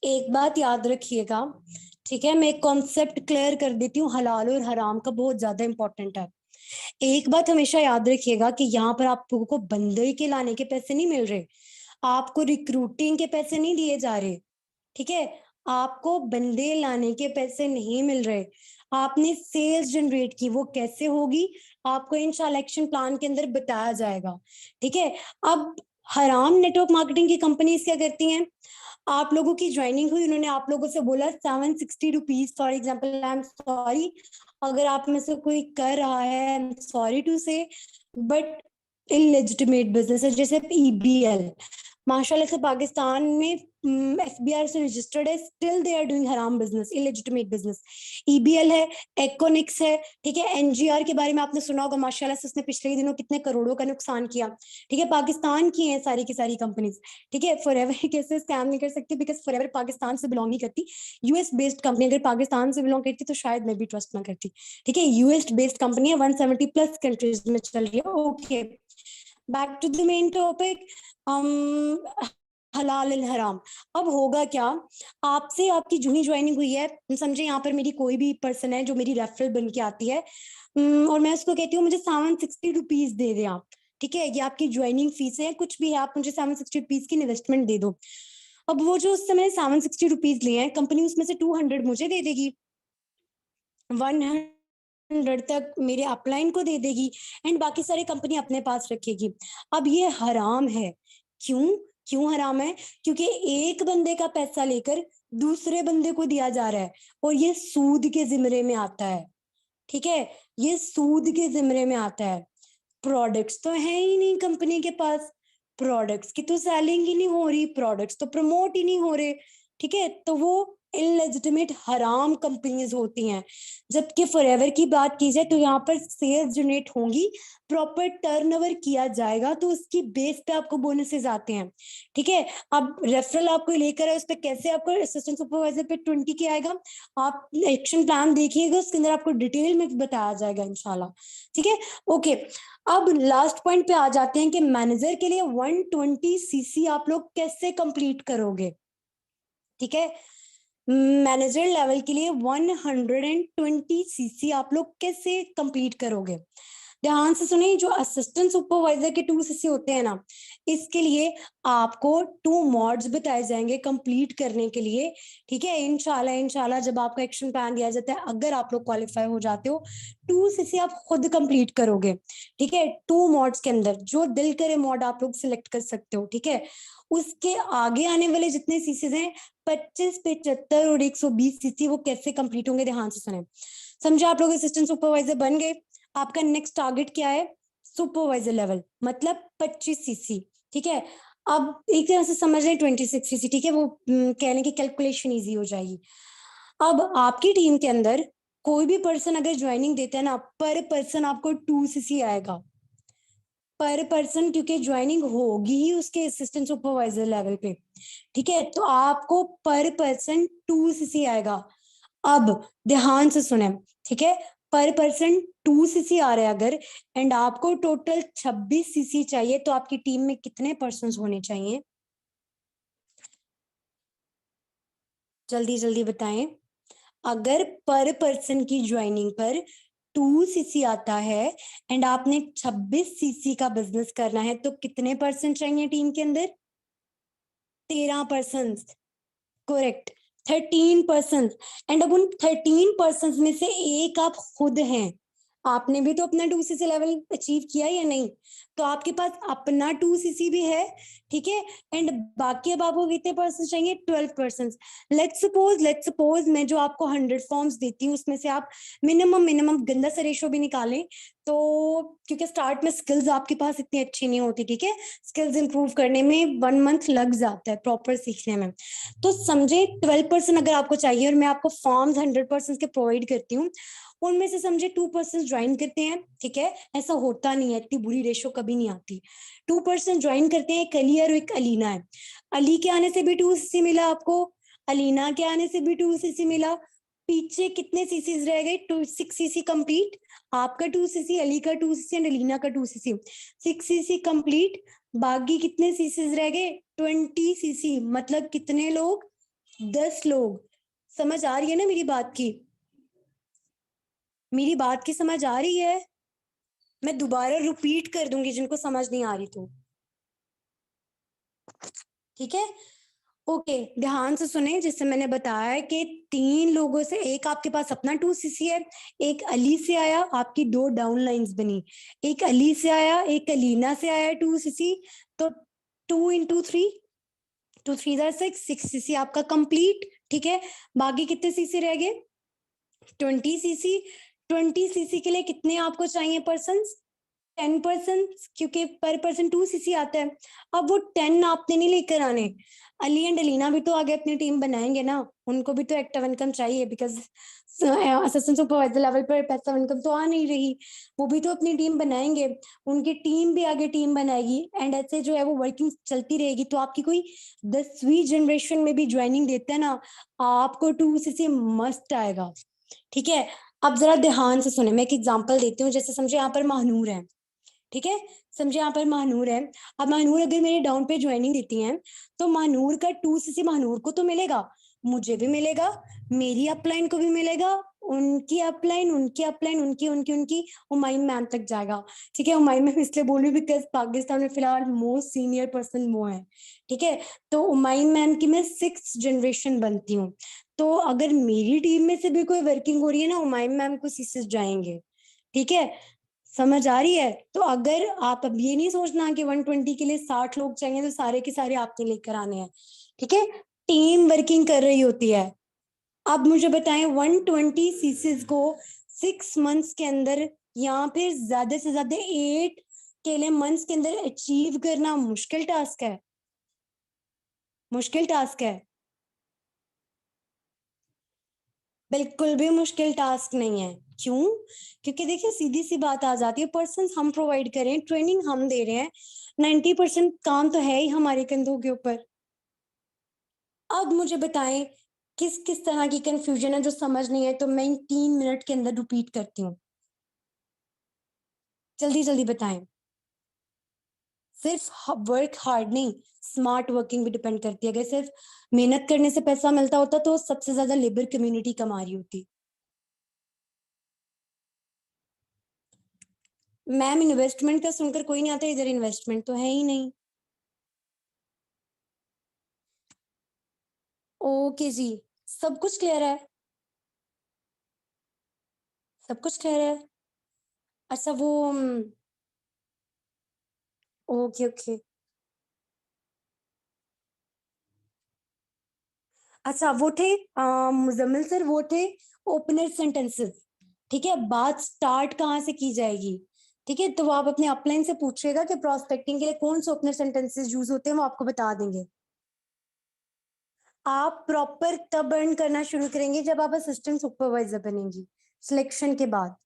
एक बात याद रखिएगा, ठीक है। मैं एक कॉन्सेप्ट क्लियर कर देती हूँ, हलाल और हराम का बहुत ज्यादा इंपॉर्टेंट है। एक बात हमेशा याद रखिएगा कि यहाँ पर आप लोगों को बंदे के लाने के पैसे नहीं मिल रहे, आपको रिक्रूटिंग के पैसे नहीं दिए जा रहे, ठीक है। आपको बंदे लाने के पैसे नहीं मिल रहे, आपने सेल्स जनरेट की, वो कैसे होगी आपको इंशाल्लाह एक्शन प्लान के अंदर बताया जाएगा, ठीक है। अब हराम नेटवर्क मार्केटिंग की कंपनीज क्या करती हैं? आप लोगों की ज्वाइनिंग हुई, उन्होंने आप लोगों से बोला 760 rupees, for example, I am sorry अगर आप में से कोई कर रहा है, I am sorry to say, but illegitimate business है, जैसे EBL, माशाल्लाह से पाकिस्तान में FBR से रजिस्टर्ड है, स्टिल दे आर डूइंग हराम बिजनेस, इलेजिटिमेट बिजनेस। EBL है, एक्ोनिक्स है, ठीक है। NGR के बारे में आपने सुना होगा, माशाल्लाह से उसने पिछले दिनों कितने करोड़ों का नुकसान किया, ठीक है। पाकिस्तान की है सारी की सारी कंपनीज, ठीक है। फॉरएवर कैसे स्कैम नहीं कर सकती, बिकॉज फॉरएवर पाकिस्तान से बिलोंग नहीं करती, US बेस्ड कंपनी। अगर पाकिस्तान से बिलोंग करती तो शायद मैं भी ट्रस्ट ना करती, ठीक है। US बेस्ड कंपनी है, 170+ कंट्रीज में चल रही है। Okay, back to the main topic, हलाल एंड हराम। अब होगा क्या, आपसे आपकी जो ही ज्वाइनिंग हुई है, समझे यहाँ पर मेरी कोई भी पर्सन है जो मेरी रेफरल बन के आती है, और मैं उसको कहती हूँ मुझे 760 रुपीज दे दे आप, ठीक है, ये आपकी ज्वाइनिंग फीस है, कुछ भी है, आप मुझे 760 रुपीज की इन्वेस्टमेंट दे दो। अब वो जो उससे मैंने 760 रुपीज लिए हैं, कंपनी उसमें से 200 मुझे दे देगी, 100 तक मेरे अपलाइन को दे देगी, एंड बाकी सारी कंपनी अपने पास रखेगी। अब ये हराम है, क्यों? क्यों हराम है? क्योंकि एक बंदे का पैसा लेकर दूसरे बंदे को दिया जा रहा है, और ये सूद के जिम्मे में आता है, ठीक है, ये सूद के जिम्मे में आता है। प्रोडक्ट्स तो है ही नहीं कंपनी के पास, प्रोडक्ट्स की तो सेलिंग ही नहीं हो रही, प्रोडक्ट्स तो प्रमोट ही नहीं हो रहे, ठीक है। तो वो इलेजिटिमेट हराम कंपनीज होती हैं। जबकि फॉरएवर की बात की जाए तो यहाँ पर सेल्स जनरेट होंगी, प्रॉपर टर्नओवर किया जाएगा, तो उसकी बेस पे आपको बोनसेस आते हैं। ठीक है, अब रेफरल आपको लेकर है, उस पर कैसे आपको असिस्टेंट सुपरवाइजर पे 20 के आएगा, आप एक्शन प्लान देखिएगा, उसके अंदर आपको डिटेल में बताया जाएगा इंशाल्लाह। ठीक है, ओके। अब लास्ट पॉइंट पे आ जाते हैं कि मैनेजर के लिए 120 सीसी आप लोग कैसे कंप्लीट करोगे। ठीक है, मैनेजर लेवल के लिए 120 सीसी आप लोग कैसे कंप्लीट करोगे। ध्यान से सुनिए, जो असिस्टेंट सुपरवाइजर के 2 सीसी होते हैं ना, इसके लिए आपको 2 मॉड्स बताए जाएंगे कंप्लीट करने के लिए। ठीक है, इंशाल्लाह इंशाल्लाह जब आपका एक्शन प्लान दिया जाता है, अगर आप लोग क्वालिफाई हो जाते हो, 2 सीसी आप खुद कंप्लीट करोगे। ठीक है, 2 मॉड्स के अंदर जो दिल करे मॉड आप लोग सिलेक्ट कर सकते हो। ठीक है, उसके आगे आने वाले जितने सीसीज हैं 25, 75 और 120 सीसी, वो कैसे कंप्लीट होंगे, ध्यान से सुने। समझे, आप लोग असिस्टेंट सुपरवाइजर बन गए, आपका नेक्स्ट टारगेट क्या है, सुपरवाइजर लेवल, मतलब 25 सीसी। ठीक है, अब एक तरह से समझ रहे 26 सीसी। ठीक है, वो कहने की कैलकुलेशन इजी हो जाएगी। अब आपकी टीम के अंदर कोई भी पर्सन अगर ज्वाइनिंग देता है ना, पर पर्सन आपको 2 सीसी आएगा, पर पर्सन, क्योंकि ज्वाइनिंग होगी ही उसके असिस्टेंट सुपरवाइजर लेवल पे। ठीक है, तो आपको पर पर्सन 2 सीसी आएगा। अब ध्यान से सुने, ठीक है, पर पर्सन 2 सीसी आ रहे हैं अगर, एंड आपको टोटल 26 सीसी चाहिए, तो आपकी टीम में कितने पर्सन होने चाहिए, जल्दी जल्दी बताएं। अगर पर पर्सन की ज्वाइनिंग पर 2 सीसी आता है एंड आपने 26 सीसी का बिजनेस करना है, तो कितने पर्सन चाहिए टीम के अंदर, 13%। करेक्ट, 13%। एंड अब उन 13% में से एक आप खुद हैं, आपने भी तो अपना 2 सीसी लेवल अचीव किया या नहीं, तो आपके पास अपना 2 सीसी भी है। ठीक है, एंड बाकी अब आपको कितने पर्सन चाहिए, 12%। लेट्स सपोज मैं जो आपको 100 फॉर्म्स देती हूँ, उसमें से आप मिनिमम गंदा सा रेशो भी निकालें, तो क्योंकि स्टार्ट में स्किल्स आपके पास इतनी अच्छी नहीं होती। ठीक है, स्किल्स इंप्रूव करने में 1 मंथ लग जाता है प्रॉपर सीखने में। तो समझे 12% अगर आपको चाहिए, और मैं आपको फॉर्म्स 100% के प्रोवाइड करती हूँ, उनमें से समझे 2% ज्वाइन करते हैं। ठीक है, ऐसा होता नहीं है, इतनी बुरी रेशो कभी नहीं आती। 2% ज्वाइन करते हैं, एक अली और एक अलीना है। अली के आने से भी 2 सीसी मिला आपको, अलीना के आने से भी 2 सीसी मिला, पीछे कितने सीसीज रह गए, 6 सीसी कंप्लीट। आपका 2 सीसी, अली का 2 सीसी एंड अलीना का 2 सीसी, 6 सीसी कंप्लीट। बाकी कितने सीसीज रह गए, 20 सीसी, मतलब कितने लोग, 10 लोग। समझ आ रही है ना मेरी बात की, मेरी बात की समझ आ रही है। मैं दोबारा रिपीट कर दूंगी जिनको समझ नहीं आ रही तो। ठीक है, ओके, ध्यान से सुने, जिससे मैंने बताया कि 3 लोगों से, एक आपके पास अपना 2 सीसी है, एक अली से आया, आपकी 2 डाउन लाइन्स बनी, एक अली से आया, एक अलीना से आया 2 सीसी, तो 2 × 3, 2 × 3 = 6 सीसी आपका कंप्लीट। ठीक है, बाकी कितने सीसी रह गए, 20 सीसी। 20 सीसी के लिए कितने आपको चाहिए पर्सन, 10%, क्योंकि पर पर्सन 2 सीसी आता है। अब वो 10 आपने नहीं लेकर आने, अली एंड अलीना भी तो आगे अपनी टीम बनाएंगे ना, उनको भी तो एक्टिव इनकम चाहिए, बिकॉज असिस्टेंट सुपरवाइजर लेवल पर पैसिव इनकम तो आ नहीं रही, वो भी तो अपनी टीम बनाएंगे, उनकी टीम भी आगे टीम बनाएगी, एंड ऐसे जो है वो वर्किंग चलती रहेगी। तो आपकी कोई 10वीं जनरेशन में भी ज्वाइनिंग देते हैं ना, आपको 2 सीसी मस्ट आएगा। ठीक है, अब जरा ध्यान से सुने, मैं एक एग्जांपल देती हूँ, जैसे समझे यहाँ पर महानूर है। ठीक है, समझे यहाँ पर महानूर है। अब महानूर अगर मेरे डाउन पे ज्वाइनिंग देती हैं, तो महानूर का 2 सीसी महानूर को तो मिलेगा, मुझे भी मिलेगा, मेरी अपलाइन को भी मिलेगा, उनकी अपलाइन, उनकी अपलाइन, उनकी उनकी उनकी हुमायूं मैम तक जाएगा। ठीक है, हुमायूं मैम इसलिए बोल रही हूँ बिकॉज पाकिस्तान में फिलहाल मोस्ट सीनियर पर्सन वो है। ठीक है, तो हुमायूं मैम की मैं 6th जनरेशन बनती हूँ, तो अगर मेरी टीम में से भी कोई वर्किंग हो रही है ना, हुमायूं मैम को सीसीस जाएंगे। ठीक है, समझ आ रही है। तो अगर आप अब ये नहीं सोचना कि 120 के लिए 60 लोग चाहिए तो सारे के सारे आपने लेकर आने हैं। ठीक है, टीम वर्किंग कर रही होती है। अब मुझे बताएं, 120 सीसीज को 6 मंथ्स के अंदर या फिर ज्यादा से ज्यादा 8 के लिए मंथ्स के अंदर अचीव करना मुश्किल टास्क है, मुश्किल टास्क है। बिल्कुल भी मुश्किल टास्क नहीं है। क्यों? क्योंकि देखिए सीधी सी बात आ जाती है, पर्सन्स हम प्रोवाइड कर रहे हैं, ट्रेनिंग हम दे रहे हैं, 90% काम तो है ही हमारे कंधों के ऊपर। अब मुझे बताएं किस किस तरह की कंफ्यूजन है जो समझ नहीं है, तो मैं इन 3 मिनट के अंदर रिपीट करती हूँ। जल्दी जल्दी बताएं। सिर्फ वर्क हार्ड नहीं, स्मार्ट वर्किंग भी डिपेंड करती है। अगर सिर्फ मेहनत करने से पैसा मिलता होता तो सबसे ज्यादा लेबर कम्युनिटी कमा रही होती। मैम इन्वेस्टमेंट का सुनकर कोई नहीं आता, इधर इन्वेस्टमेंट तो है ही नहीं। ओके जी, सब कुछ क्लियर है। सब कुछ क्लियर है। अच्छा वो ओके ओके। अच्छा वो थे मुजम्मिल सर, वो थे ओपनर सेंटेंसेस। ठीक है, बात स्टार्ट कहाँ से की जाएगी? ठीक है, तो वो आप अपने अपलाइन से पूछिएगा कि प्रोस्पेक्टिंग के लिए कौन से ओपनर सेंटेंसेस यूज होते हैं, वो आपको बता देंगे। आप प्रॉपर तब अर्न करना शुरू करेंगे जब आप असिस्टेंट सुपरवाइजर बनेंगी, सिलेक्शन के बाद।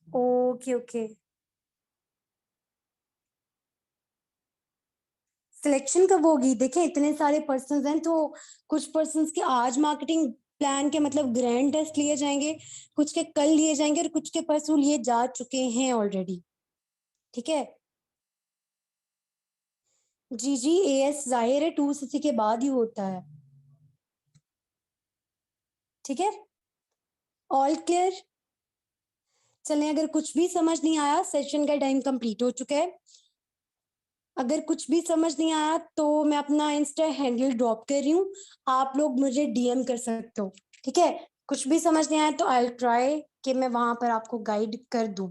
Okay okay. सिलेक्शन कब होगी? देखिए इतने सारे पर्सन हैं, तो कुछ पर्सन के आज मार्केटिंग प्लान के मतलब ग्रैंड टेस्ट लिए जाएंगे, कुछ के कल लिए जाएंगे और कुछ के परसों लिए जा चुके हैं ऑलरेडी। ठीक है। जी जी, एएस जाहिर है 2 सीसी के बाद ही होता है। ठीक है। All clear. चलें, अगर कुछ भी समझ नहीं आया, सेशन का टाइम कंप्लीट हो चुका है। अगर कुछ भी समझ नहीं आया तो मैं अपना इंस्टा हैंडल ड्रॉप कर रही हूँ, आप लोग मुझे डीएम कर सकते हो। ठीक है। कुछ भी समझ नहीं आया तो आई ट्राई कि मैं वहां पर आपको गाइड कर दूं।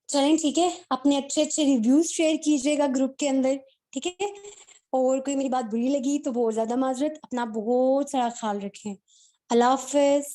चलें ठीक है, अपने अच्छे अच्छे रिव्यूज शेयर कीजिएगा ग्रुप के अंदर। ठीक है। और कोई मेरी बात बुरी लगी तो बहुत ज्यादा माजरत, अपना बहुत सारा ख्याल रखें। अल्लाह हाफिज।